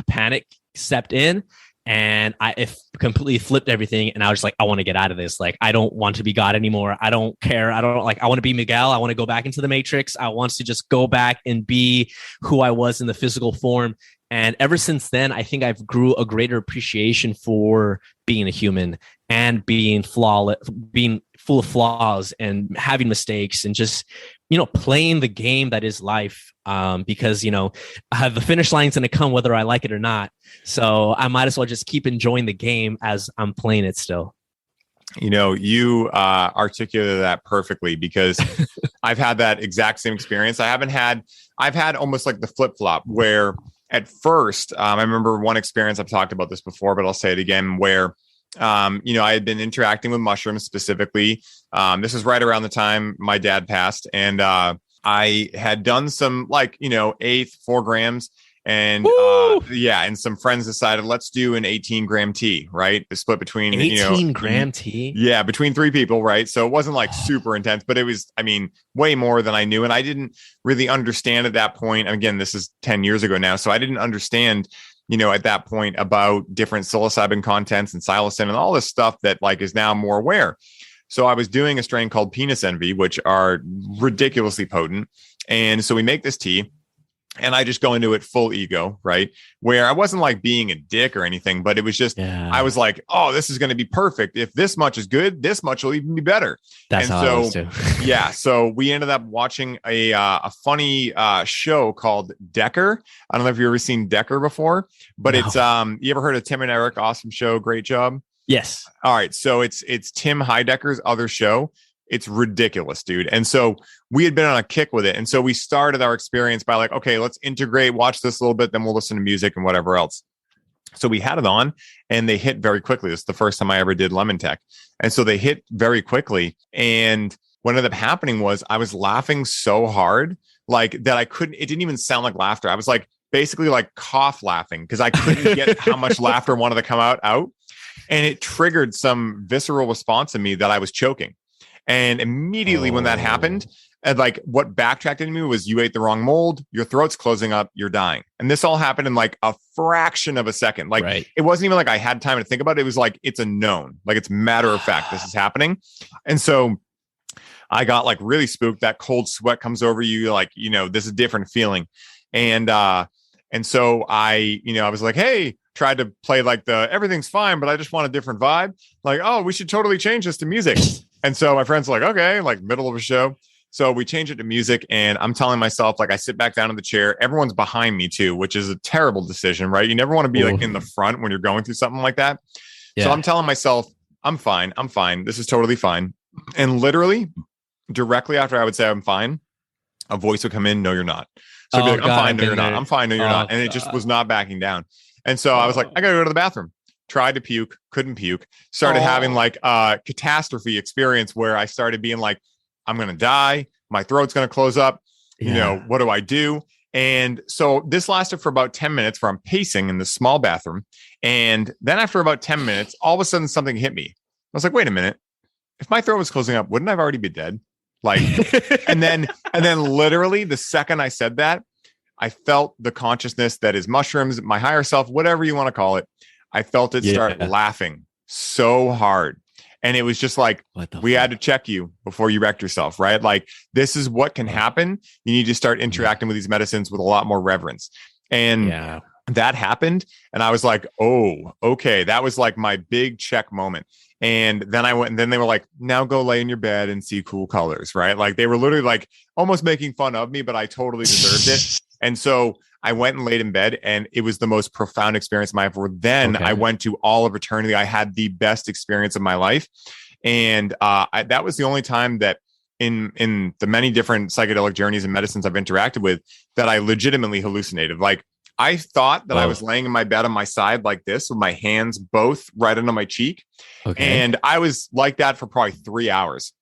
panic stepped in, and it completely flipped everything. And I was like, I want to get out of this. Like, I don't want to be God anymore. I don't care. I want to be Miguel. I want to go back into the Matrix. I want to just go back and be who I was in the physical form. And ever since then, I think I've grew a greater appreciation for being a human and being flawless, being full of flaws and having mistakes, and just, playing the game that is life. Because, the finish line's going to come whether I like it or not. So I might as well just keep enjoying the game as I'm playing it still. You articulated that perfectly, because I've had that exact same experience. I've had almost like the flip flop where at first, I remember one experience, I've talked about this before, but I'll say it again, where, I had been interacting with mushrooms specifically. This is right around the time my dad passed. And I had done some eighth, 4 grams. And and some friends decided, let's do an 18-gram tea, right? The split between 18-gram tea. Yeah, between 3 people, right? So it wasn't like super intense, but it was, way more than I knew. And I didn't really understand at that point. Again, this is 10 years ago now. So I didn't understand, at that point about different psilocybin contents and psilocin and all this stuff that is now more aware. So I was doing a strain called Penis Envy, which are ridiculously potent. And so we make this tea. And I just go into it full ego, right? Where I wasn't like being a dick or anything, but it was just, I was like, oh, this is going to be perfect. If this much is good, this much will even be better. That's how I was too. So we ended up watching a funny show called Decker. I don't know if you've ever seen Decker before, but it's, you ever heard of Tim and Eric? Awesome show. Great job. Yes. All right. So it's Tim Heidecker's other show. It's ridiculous, dude. And so we had been on a kick with it. And so we started our experience by like, okay, let's integrate, watch this a little bit, then we'll listen to music and whatever else. So we had it on and they hit very quickly. This is the first time I ever did Lemon Tech. And so they hit very quickly. And what ended up happening was I was laughing so hard, like that it didn't even sound like laughter. I was like basically like cough laughing because I couldn't get how much laughter wanted to come out. And it triggered some visceral response in me that I was choking. And immediately when that happened, and like what backtracked into me was, you ate the wrong mold, your throat's closing up, you're dying. And this all happened in like a fraction of a second. Like It wasn't even like I had time to think about it. It was like, it's a known, like it's matter of fact, this is happening. And so I got like really spooked. That cold sweat comes over you. Like, this is a different feeling. And so I was like, hey, tried to play like everything's fine, but I just want a different vibe. Like, oh, we should totally change this to music. And so my friends were like, okay, like middle of a show. So we change it to music, and I'm telling myself, like, I sit back down in the chair. Everyone's behind me too, which is a terrible decision, right? You never want to be like in the front when you're going through something like that. Yeah. So I'm telling myself, I'm fine. This is totally fine. And literally directly after I would say I'm fine, a voice would come in, no, you're not. So I'd be like, I'm fine, no, you're not. I'm fine, no, you're not. And it just was not backing down. And so I was like, I got to go to the bathroom. Tried to puke, couldn't puke, started having like a catastrophe experience where I started being like, I'm going to die. My throat's going to close up. What do I do? And so this lasted for about 10 minutes where I'm pacing in this small bathroom. And then after about 10 minutes, all of a sudden something hit me. I was like, wait a minute. If my throat was closing up, wouldn't I already be dead? Like, and then literally the second I said that, I felt the consciousness that is mushrooms, my higher self, whatever you want to call it. I felt it start laughing so hard. And it was just like, we had to check you before you wrecked yourself, right? Like, this is what can happen. You need to start interacting with these medicines with a lot more reverence. And that happened. And I was like, oh, okay. That was like my big check moment. And then I went, and then they were like, now go lay in your bed and see cool colors, right? Like, they were literally like almost making fun of me, but I totally deserved it. And so I went and laid in bed, and it was the most profound experience of my life. Then I went to all of eternity. I had the best experience of my life. And that was the only time that in the many different psychedelic journeys and medicines I've interacted with that I legitimately hallucinated. Like, I thought that I was laying in my bed on my side like this with my hands both right under my cheek. Okay. And I was like that for probably 3 hours.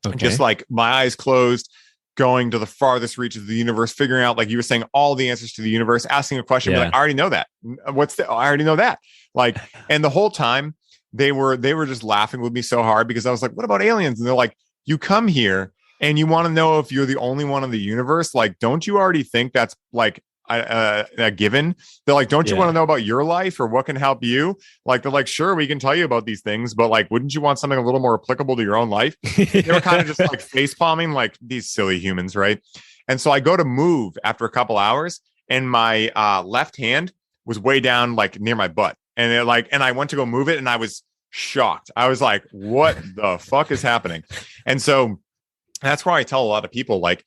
Okay. Just like my eyes closed, going to the farthest reaches of the universe, figuring out, like you were saying, all the answers to the universe, asking a question, like, I already know that. I already know that. Like, and the whole time they were just laughing with me so hard because I was like, what about aliens? And they're like, you come here and you want to know if you're the only one in the universe. Like, don't you already think that's like a given? They're like, don't you want to know about your life or what can help you? Like, they're like, sure, we can tell you about these things, but like, wouldn't you want something a little more applicable to your own life? They were kind of just like face palming, like these silly humans, right? And so I go to move after a couple hours, and my left hand was way down, like near my butt, and and I went to go move it, and I was shocked. I was like, what the fuck is happening? And so that's why I tell a lot of people, like,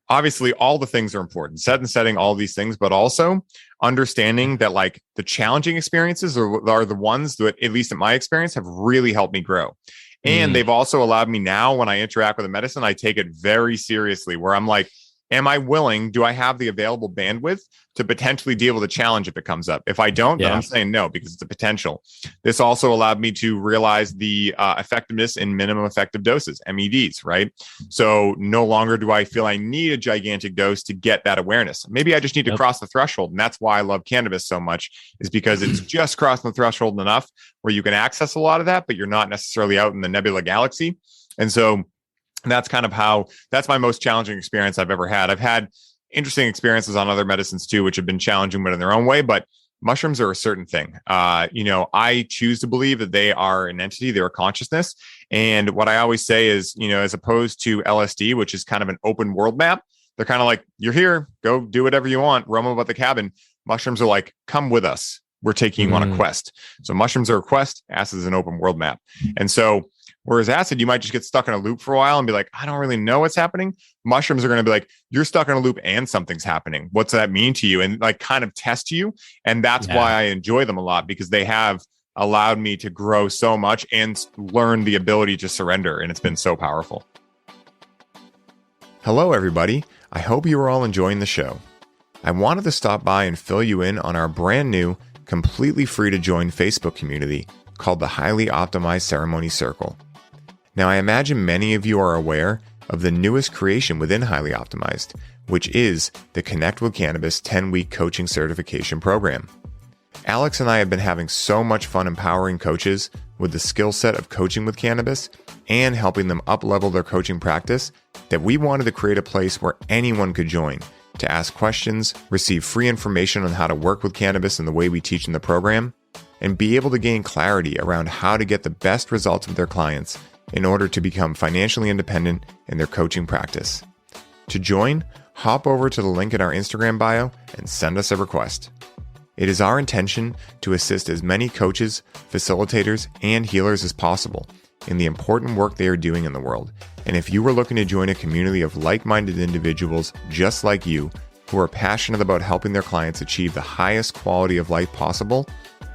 obviously all the things are important, setting all these things, but also understanding that like the challenging experiences are the ones that, at least in my experience, have really helped me grow. And they've also allowed me now, when I interact with a medicine, I take it very seriously, where I'm like, am I willing? Do I have the available bandwidth to potentially deal with a challenge if it comes up? If I don't, then I'm saying no, because it's a potential. This also allowed me to realize the effectiveness in minimum effective doses, MEDs, right? So no longer do I feel I need a gigantic dose to get that awareness. Maybe I just need to cross the threshold. And that's why I love cannabis so much, is because it's just crossing the threshold enough where you can access a lot of that, but you're not necessarily out in the nebula galaxy. And so that's kind of that's my most challenging experience I've ever had. I've had interesting experiences on other medicines too, which have been challenging, but in their own way. But mushrooms are a certain thing. I choose to believe that they are an entity, they're a consciousness. And what I always say is, as opposed to LSD, which is kind of an open world map, they're kind of like, you're here, go do whatever you want, roam about the cabin. Mushrooms are like, come with us. We're taking you on a quest. So mushrooms are a quest, acid is an open world map. And so whereas acid, you might just get stuck in a loop for a while and be like, I don't really know what's happening. Mushrooms are going to be like, you're stuck in a loop and something's happening. What's that mean to you? And like kind of test you. And that's why I enjoy them a lot, because they have allowed me to grow so much and learn the ability to surrender. And it's been so powerful. Hello, everybody. I hope you are all enjoying the show. I wanted to stop by and fill you in on our brand new, completely free to join Facebook community called the Highly Optimized Ceremony Circle. Now, I imagine many of you are aware of the newest creation within Highly Optimized, which is the Connect with Cannabis 10-week coaching certification program. Alex and I have been having so much fun empowering coaches with the skill set of coaching with cannabis and helping them up-level their coaching practice that we wanted to create a place where anyone could join to ask questions, receive free information on how to work with cannabis in the way we teach in the program, and be able to gain clarity around how to get the best results with their clients in order to become financially independent in their coaching practice. To join, hop over to the link in our Instagram bio and send us a request. It is our intention to assist as many coaches, facilitators, and healers as possible in the important work they are doing in the world. And if you are looking to join a community of like-minded individuals just like you, who are passionate about helping their clients achieve the highest quality of life possible,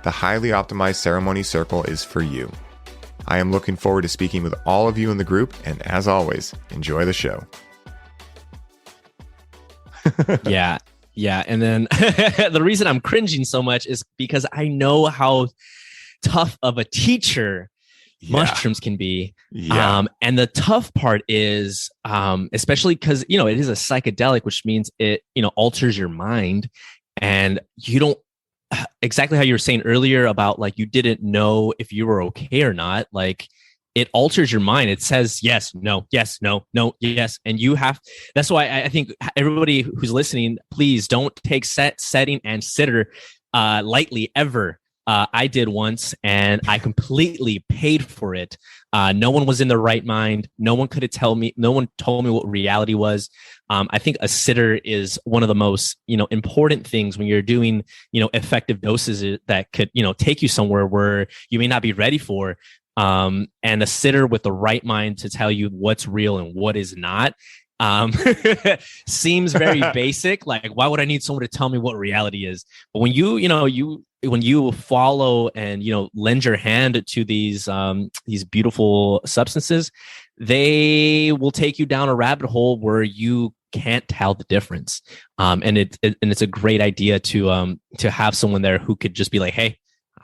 the Highly Optimized Ceremony Circle is for you. I am looking forward to speaking with all of you in the group, and as always, enjoy the show. Yeah. And then the reason I'm cringing so much is because I know how tough of a teacher mushrooms can be. And the tough part is, especially because, it is a psychedelic, which means it, alters your mind, and you don't, exactly how you were saying earlier about like you didn't know if you were okay or not. Like it alters your mind. It says yes, no, yes, no, no, yes, and you have. That's why I think everybody who's listening, please don't take setting and sitter lightly ever. I did once, and I completely paid for it. No one was in their right mind. No one could tell me. No one told me what reality was. I think a sitter is one of the most, important things when you're doing, effective doses that could, take you somewhere where you may not be ready for. And a sitter with the right mind to tell you what's real and what is not. Seems very basic. Like, why would I need someone to tell me what reality is? But when you when you follow and lend your hand to these beautiful substances, they will take you down a rabbit hole where you can't tell the difference. And it's a great idea to have someone there who could just be like, hey,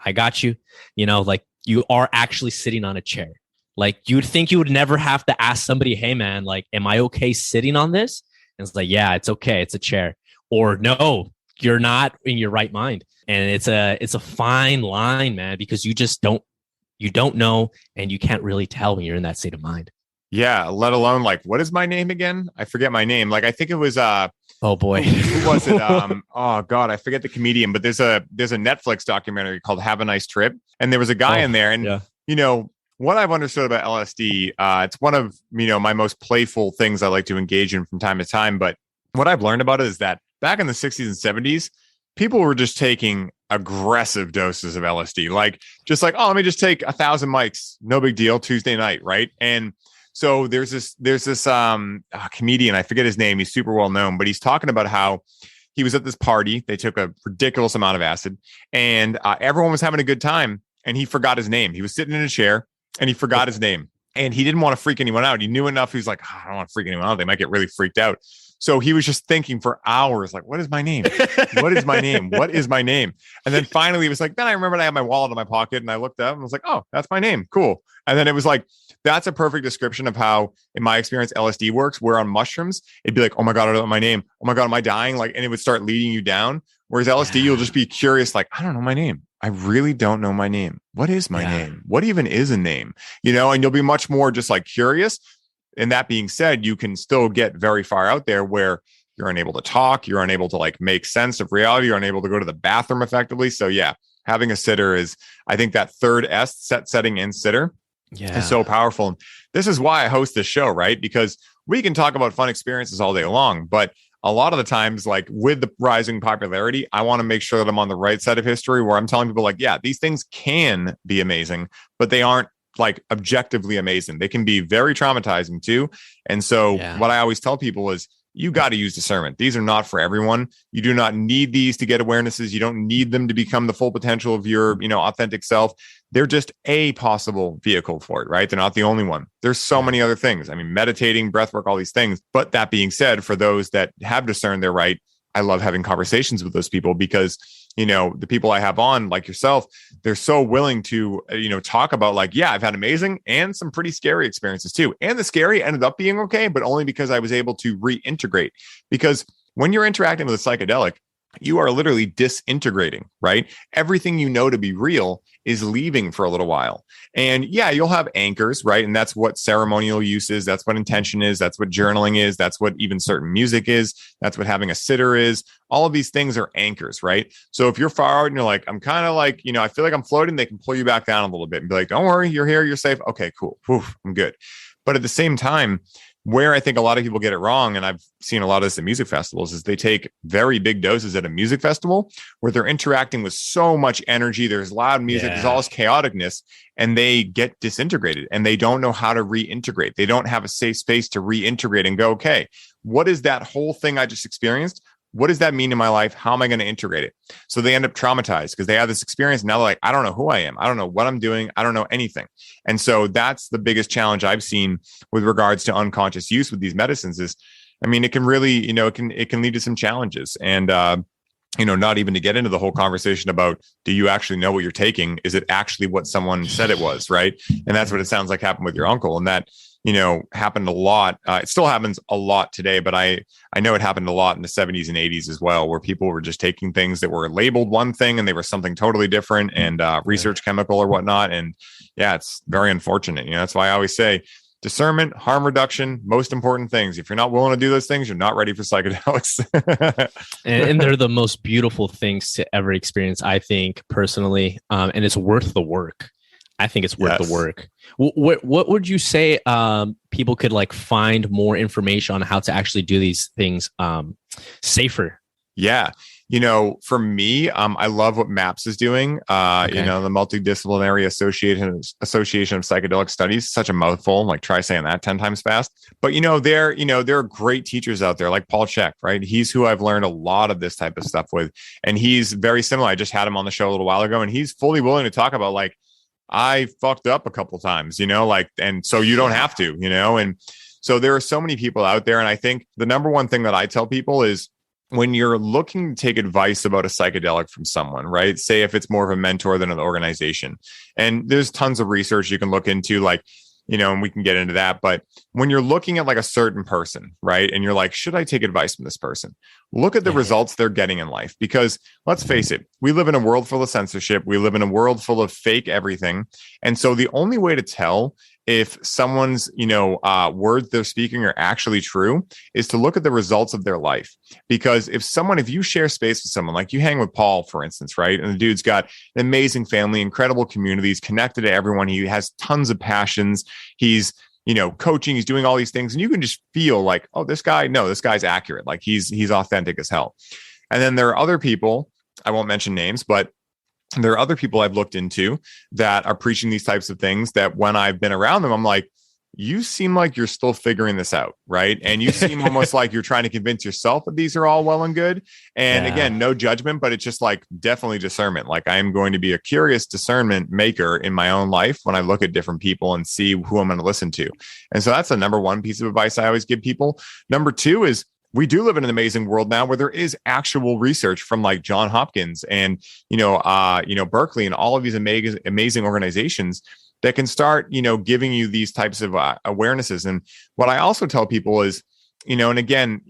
I got you. Like you are actually sitting on a chair. Like you'd think you would never have to ask somebody, hey man, like, am I okay sitting on this? And it's like, yeah, it's okay. It's a chair. Or no, you're not in your right mind. And it's a fine line, man, because you don't know, and you can't really tell when you're in that state of mind. Yeah, let alone like, what is my name again? I forget my name. Like, I think it was oh boy, who was it? Oh god, I forget the comedian. But there's a Netflix documentary called Have a Nice Trip, and there was a guy in there, and what I've understood about LSD, it's one of my most playful things I like to engage in from time to time. But what I've learned about it is that back in the 60s and 70s, people were just taking aggressive doses of LSD, like oh, let me just take 1,000 mics, no big deal, Tuesday night, right? And so there's this comedian, I forget his name, he's super well known, but he's talking about how he was at this party, they took a ridiculous amount of acid, and everyone was having a good time, and he forgot his name. He was sitting in a chair, and he forgot his name, and he didn't want to freak anyone out. He knew enough. He was like, I don't want to freak anyone out. They might get really freaked out. So he was just thinking for hours, like, what is my name? What is my name? What is my name? And then finally he was like, then I remembered I had my wallet in my pocket, and I looked up and was like, oh, that's my name. Cool. And then it was like, that's a perfect description of how, in my experience, LSD works, where on mushrooms, it'd be like, oh my God, I don't know my name. Oh my God, am I dying? Like, and it would start leading you down. Whereas LSD, you'll just be curious, like, I don't know my name. I really don't know my name. What is my name? What even is a name? And you'll be much more just like curious. And that being said, you can still get very far out there where you're unable to talk, you're unable to like make sense of reality, you're unable to go to the bathroom effectively. So yeah, having a sitter is, I think that third S, set, setting, and sitter, is so powerful. And this is why I host this show, right? Because we can talk about fun experiences all day long, but a lot of the times, like with the rising popularity, I want to make sure that I'm on the right side of history, where I'm telling people like, yeah, these things can be amazing, but they aren't like objectively amazing. They can be very traumatizing too. And so what I always tell people is, you got to use discernment. These are not for everyone. You do not need these to get awarenesses. You don't need them to become the full potential of your, authentic self. They're just a possible vehicle for it, right? They're not the only one. There's so many other things. I mean, meditating, breathwork, all these things. But that being said, for those that have discerned their right, I love having conversations with those people, because the people I have on, like yourself, they're so willing to, talk about like, yeah, I've had amazing and some pretty scary experiences too. And the scary ended up being okay, but only because I was able to reintegrate. Because when you're interacting with a psychedelic, you are literally disintegrating, right? Everything you know to be real is leaving for a little while. And yeah, you'll have anchors, right? And that's what ceremonial use is. That's what intention is. That's what journaling is. That's what even certain music is. That's what having a sitter is. All of these things are anchors, right? So if you're far out and you're like, I'm kind of like, I feel like I'm floating, they can pull you back down a little bit and be like, don't worry, you're here, you're safe. Okay, cool. Whew, I'm good. But at the same time, where I think a lot of people get it wrong, and I've seen a lot of this at music festivals, is they take very big doses at a music festival where they're interacting with so much energy. There's loud music, there's all this chaoticness, and they get disintegrated and they don't know how to reintegrate. They don't have a safe space to reintegrate and go, okay, what is that whole thing I just experienced? What does that mean in my life? How am I going to integrate it? So they end up traumatized because they have this experience. Now they're like, I don't know who I am. I don't know what I'm doing. I don't know anything. And so that's the biggest challenge I've seen with regards to unconscious use with these medicines is, I mean, it can really, it can lead to some challenges. And, not even to get into the whole conversation about, do you actually know what you're taking? Is it actually what someone said it was? Right. And that's what it sounds like happened with your uncle. And that, happened a lot. It still happens a lot today, but I know it happened a lot in the 70s and 80s as well, where people were just taking things that were labeled one thing and they were something totally different, and research chemical or whatnot. And yeah, it's very unfortunate. That's why I always say discernment, harm reduction, most important things. If you're not willing to do those things, you're not ready for psychedelics. and they're the most beautiful things to ever experience, I think, personally. And it's worth the work. I think it's worth the work. What would you say people could like find more information on how to actually do these things safer? Yeah. For me, I love what MAPS is doing. The Multidisciplinary Association of Psychedelic Studies, such a mouthful, like try saying that 10 times fast. But, there are great teachers out there like Paul Chek, right? He's who I've learned a lot of this type of stuff with. And he's very similar. I just had him on the show a little while ago, and he's fully willing to talk about like, I fucked up a couple times, and so you don't have to, and so there are so many people out there. And I think the number one thing that I tell people is, when you're looking to take advice about a psychedelic from someone, right? Say if it's more of a mentor than an organization. And there's tons of research you can look into, like, and we can get into that. But when you're looking at like a certain person, right? And you're like, should I take advice from this person? Look at the results they're getting in life. Because let's face it, we live in a world full of censorship. We live in a world full of fake everything. And so the only way to tell if someone's, words they're speaking are actually true is to look at the results of their life. Because if you share space with someone, like you hang with Paul, for instance, right? And the dude's got an amazing family, incredible communities, connected to everyone. He has tons of passions. He's, coaching, he's doing all these things. And you can just feel like, oh, this guy's accurate. Like he's authentic as hell. And then there are other people, I won't mention names, but there are other people I've looked into that are preaching these types of things that when I've been around them, I'm like, you seem like you're still figuring this out, right? And you seem almost like you're trying to convince yourself that these are all well and good. And again, no judgment, but it's just like definitely discernment. Like I am going to be a curious discernment maker in my own life when I look at different people and see who I'm going to listen to. And so that's the number one piece of advice I always give people. Number two is, we do live in an amazing world now where there is actual research from like John Hopkins and, Berkeley and all of these amazing organizations that can start, giving you these types of awarenesses. And what I also tell people is, and again,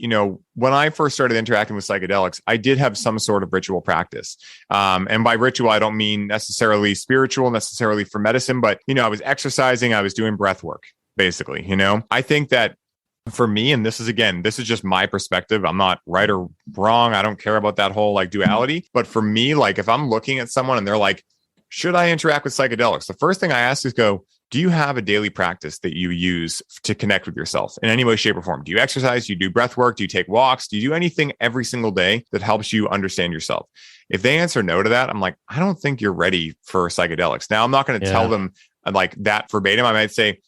when I first started interacting with psychedelics, I did have some sort of ritual practice. And by ritual, I don't mean necessarily spiritual, necessarily for medicine, but, I was exercising, I was doing breath work, basically, I think that for me, and this is just my perspective. I'm not right or wrong. I don't care about that whole like duality. But for me, like if I'm looking at someone and they're like, should I interact with psychedelics? The first thing I ask is do you have a daily practice that you use to connect with yourself in any way, shape, or form? Do you exercise? Do you do breath work? Do you take walks? Do you do anything every single day that helps you understand yourself? If they answer no to that, I'm like, I don't think you're ready for psychedelics. Now, I'm not going to tell them like that verbatim. I might say,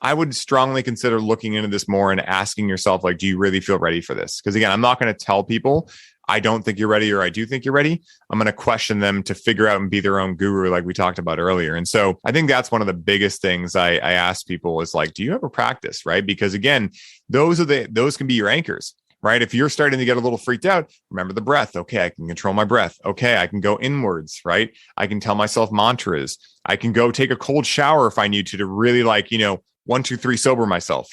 I would strongly consider looking into this more and asking yourself, like, do you really feel ready for this? Because again, I'm not going to tell people I don't think you're ready or I do think you're ready. I'm going to question them to figure out and be their own guru, like we talked about earlier. And so I think that's one of the biggest things I ask people is like, do you have a practice, right? Because again, those can be your anchors, right? If you're starting to get a little freaked out, remember the breath. Okay, I can control my breath. Okay, I can go inwards, right? I can tell myself mantras. I can go take a cold shower if I need to really 1, 2, 3, sober myself.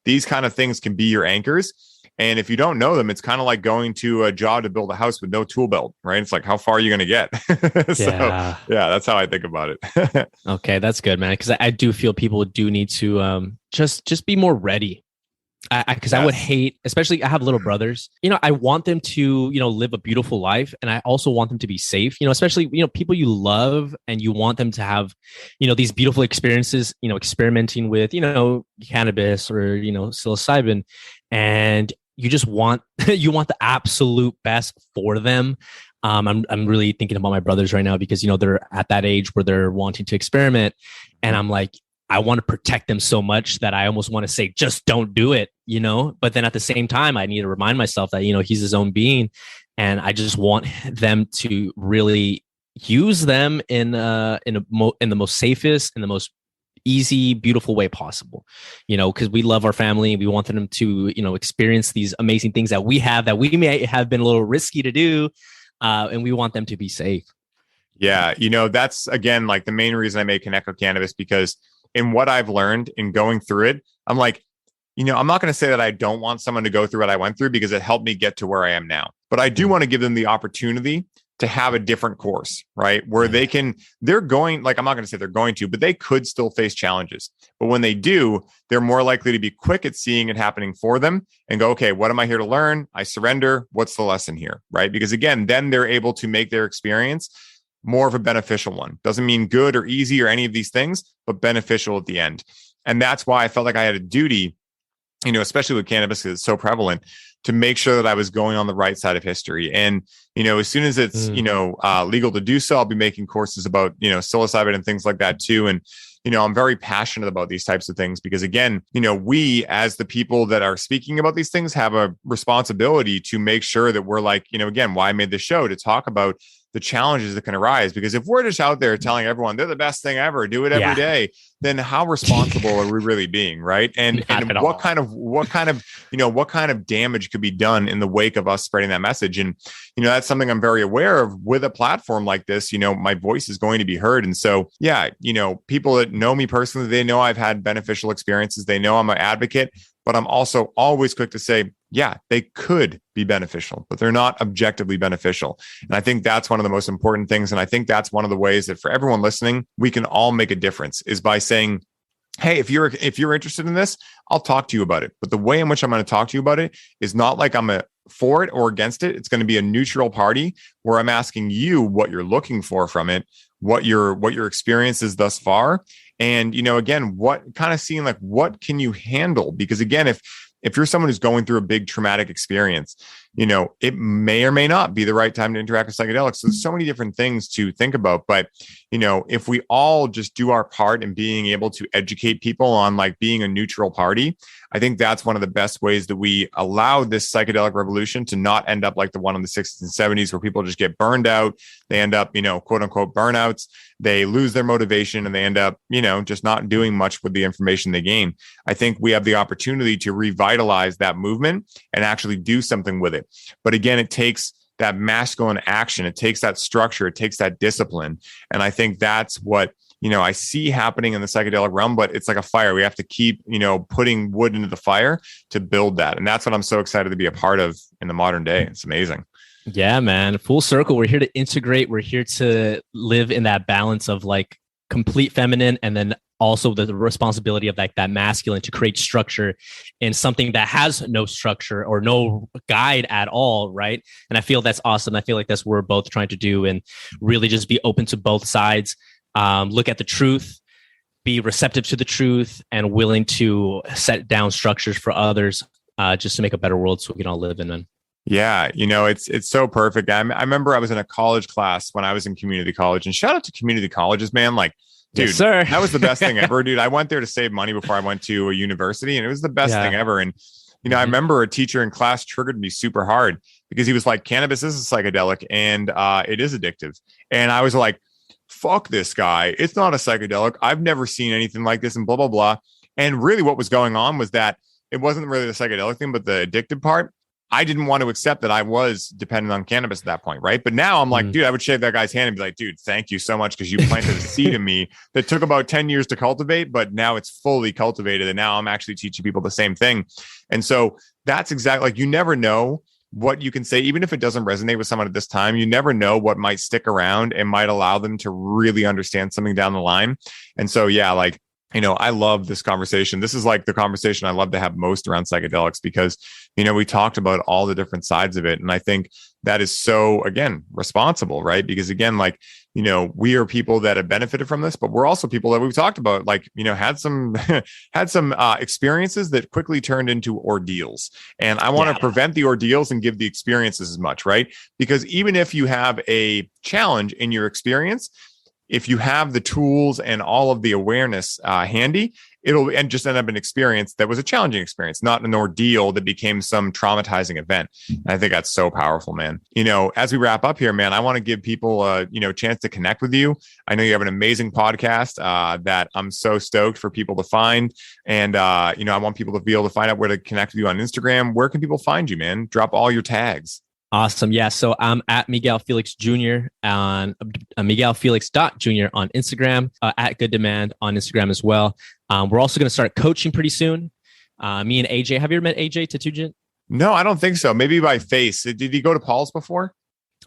These kind of things can be your anchors. And if you don't know them, it's kind of like going to a job to build a house with no tool belt, right? It's like, how far are you going to get? That's how I think about it. Okay, that's good, man. Because I do feel people do need to just be more ready. Because I would hate, especially I have little brothers, I want them to, live a beautiful life. And I also want them to be safe, especially, people you love and you want them to have, these beautiful experiences, experimenting with, cannabis or, psilocybin. And you just want, the absolute best for them. I'm really thinking about my brothers right now because, they're at that age where they're wanting to experiment. And I'm like, I want to protect them so much that I almost want to say, just don't do it, but then at the same time, I need to remind myself that, he's his own being. And I just want them to really use them in the most safest and the most easy, beautiful way possible, because we love our family. We want them to, experience these amazing things that we have that we may have been a little risky to do. And we want them to be safe. Yeah. That's again, like the main reason I may connect with cannabis, because in what I've learned in going through it, I'm like, I'm not going to say that I don't want someone to go through what I went through because it helped me get to where I am now. But I do want to give them the opportunity to have a different course, right? Where they're going, like, I'm not going to say they're going to, but they could still face challenges. But when they do, they're more likely to be quick at seeing it happening for them and go, okay, what am I here to learn? I surrender. What's the lesson here, right? Because again, then they're able to make their experience more of a beneficial one. Doesn't mean good or easy or any of these things, but beneficial at the end. And that's why I felt like I had a duty, especially with cannabis, because it's so prevalent, to make sure that I was going on the right side of history. And, as soon as it's, legal to do so, I'll be making courses about, psilocybin and things like that too. And, I'm very passionate about these types of things because, again, we as the people that are speaking about these things have a responsibility to make sure that we're like, again, why I made the show to talk about the challenges that can arise. Because if we're just out there telling everyone they're the best thing ever, do it every day, then how responsible are we really being, right? And what kind of damage could be done in the wake of us spreading that message? And that's something I'm very aware of with a platform like this. My voice is going to be heard. And so, people that know me personally, they know I've had beneficial experiences. They know I'm an advocate, but I'm also always quick to say, they could be beneficial, but they're not objectively beneficial. And I think that's one of the most important things. And I think that's one of the ways that for everyone listening, we can all make a difference is by saying, hey, if you're interested in this, I'll talk to you about it. But the way in which I'm going to talk to you about it is not like I'm for it or against it. It's going to be a neutral party where I'm asking you what you're looking for from it, what your experience is thus far. And, again, what kind of seeing like, what can you handle? Because again, if you're someone who's going through a big traumatic experience, it may or may not be the right time to interact with psychedelics. So there's so many different things to think about. But, if we all just do our part in being able to educate people on like being a neutral party, I think that's one of the best ways that we allow this psychedelic revolution to not end up like the one in the 60s and 70s where people just get burned out. They end up, quote unquote, burnouts. They lose their motivation and they end up, just not doing much with the information they gain. I think we have the opportunity to revitalize that movement and actually do something with it. But again, it takes that masculine action. It takes that structure. It takes that discipline. And I think that's what, I see happening in the psychedelic realm, but it's like a fire. We have to keep, putting wood into the fire to build that. And that's what I'm so excited to be a part of in the modern day. It's amazing. Yeah, man. Full circle. We're here to integrate. We're here to live in that balance of like complete feminine and then also the responsibility of like that masculine to create structure in something that has no structure or no guide at all, right? And I feel that's awesome. I feel like that's what we're both trying to do and really just be open to both sides, look at the truth, be receptive to the truth, and willing to set down structures for others just to make a better world so we can all live in one. Yeah, it's so perfect. I remember I was in a college class when I was in community college, and shout out to community colleges, man. Like, dude, yes, sir. That was the best thing ever, dude. I went there to save money before I went to a university, and it was the best thing ever. And, I remember a teacher in class triggered me super hard because he was like, cannabis is a psychedelic and it is addictive. And I was like, fuck this guy. It's not a psychedelic. I've never seen anything like this and blah, blah, blah. And really what was going on was that it wasn't really the psychedelic thing, but the addictive part. I didn't want to accept that I was dependent on cannabis at that point, right? But now I'm like, dude, I would shake that guy's hand and be like, dude, thank you so much because you planted a seed in me that took about 10 years to cultivate, but now it's fully cultivated. And now I'm actually teaching people the same thing. And so that's exactly like, you never know what you can say, even if it doesn't resonate with someone at this time, you never know what might stick around and might allow them to really understand something down the line. And so, yeah, like, I love this conversation. This is like the conversation I love to have most around psychedelics because, we talked about all the different sides of it. And I think that is so, again, responsible, right? Because again, like, we are people that have benefited from this, but we're also people that we've talked about, like, had some, experiences that quickly turned into ordeals. And I want to prevent the ordeals and give the experiences as much, right? Because even if you have a challenge in your experience, if you have the tools and all of the awareness handy, it'll just end up an experience that was a challenging experience, not an ordeal that became some traumatizing event. And I think that's so powerful, man. As we wrap up here, man, I want to give people a chance to connect with you. I know you have an amazing podcast that I'm so stoked for people to find. And, I want people to be able to find out where to connect with you on Instagram. Where can people find you, man? Drop all your tags. Awesome. Yeah. So I'm at Miguel Felix Jr. on Miguel Felix Jr. on Instagram, at Good Demand on Instagram as well. We're also going to start coaching pretty soon. Me and AJ. Have you ever met AJ Tatugent? No, I don't think so. Maybe by face. Did he go to Paul's before?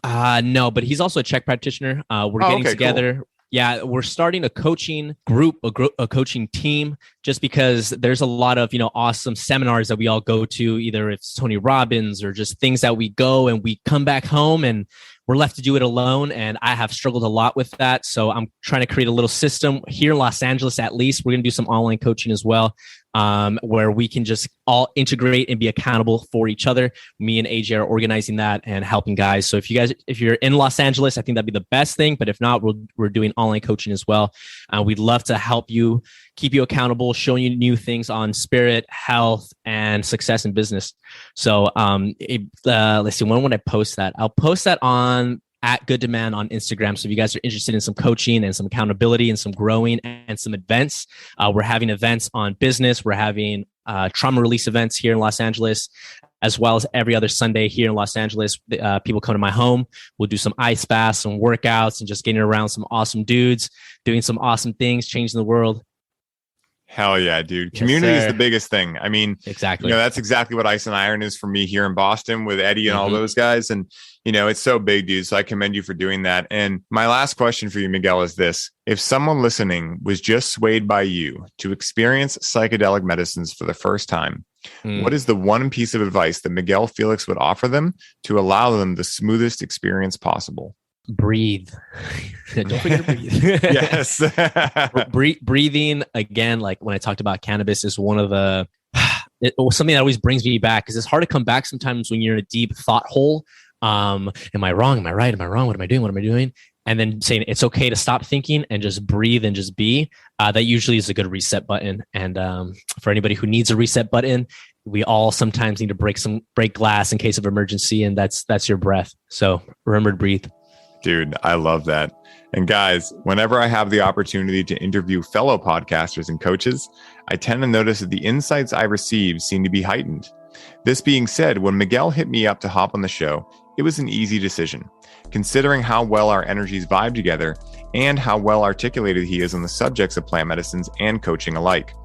No, but he's also a Czech practitioner. We're getting together. Cool. Yeah, we're starting a coaching group, a coaching team, just because there's a lot of, awesome seminars that we all go to, either it's Tony Robbins or just things that we go and we come back home and we're left to do it alone. And I have struggled a lot with that. So I'm trying to create a little system here in Los Angeles, at least. We're going to do some online coaching as well. where we can just all integrate and be accountable for each other. Me and AJ are organizing that and helping guys. So if you're in Los Angeles, I think that'd be the best thing. But if not, we're doing online coaching as well. We'd love to help you, keep you accountable, showing you new things on spirit, health, and success in business. So let's see, when would I post that? I'll post that on @GoodDemand on Instagram. So if you guys are interested in some coaching and some accountability and some growing and some events, we're having events on business. We're having trauma release events here in Los Angeles, as well as every other Sunday here in Los Angeles. People come to my home. We'll do some ice baths, some workouts, and just getting around some awesome dudes, doing some awesome things, changing the world. Hell yeah, dude. Community is the biggest thing. I mean, exactly. That's exactly what Ice and Iron is for me here in Boston with Eddie and all those guys. And, it's so big, dude. So I commend you for doing that. And my last question for you, Miguel, is this. If someone listening was just swayed by you to experience psychedelic medicines for the first time, what is the one piece of advice that Miguel Felix would offer them to allow them the smoothest experience possible? Breathe. Don't forget to breathe. Yes. Breathing, again, like when I talked about cannabis, is one of the something that always brings me back, because it's hard to come back sometimes when you're in a deep thought hole. Am I wrong? Am I right? Am I wrong? What am I doing? What am I doing? And then saying it's okay to stop thinking and just breathe and just be. That usually is a good reset button. And for anybody who needs a reset button, we all sometimes need to break glass in case of emergency, and that's your breath. So remember to breathe. Dude, I love that. And guys, whenever I have the opportunity to interview fellow podcasters and coaches, I tend to notice that the insights I receive seem to be heightened. This being said, when Miguel hit me up to hop on the show, it was an easy decision, considering how well our energies vibe together and how well articulated he is on the subjects of plant medicines and coaching alike.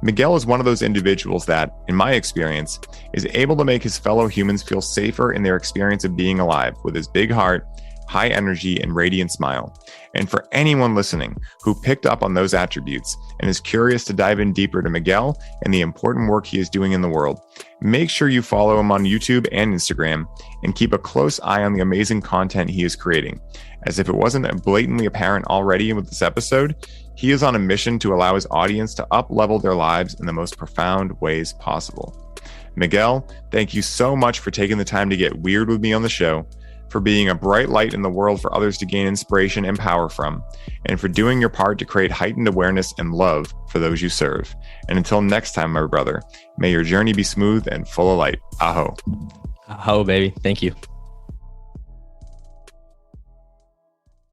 Miguel is one of those individuals that, in my experience, is able to make his fellow humans feel safer in their experience of being alive with his big heart, high energy, and radiant smile. And for anyone listening who picked up on those attributes and is curious to dive in deeper to Miguel and the important work he is doing in the world, make sure you follow him on YouTube and Instagram and keep a close eye on the amazing content he is creating. As if it wasn't blatantly apparent already with this episode, he is on a mission to allow his audience to up-level their lives in the most profound ways possible. Miguel, thank you so much for taking the time to get weird with me on the show, for being a bright light in the world for others to gain inspiration and power from, and for doing your part to create heightened awareness and love for those you serve. And until next time, my brother, may your journey be smooth and full of light. Aho. Aho, baby. Thank you.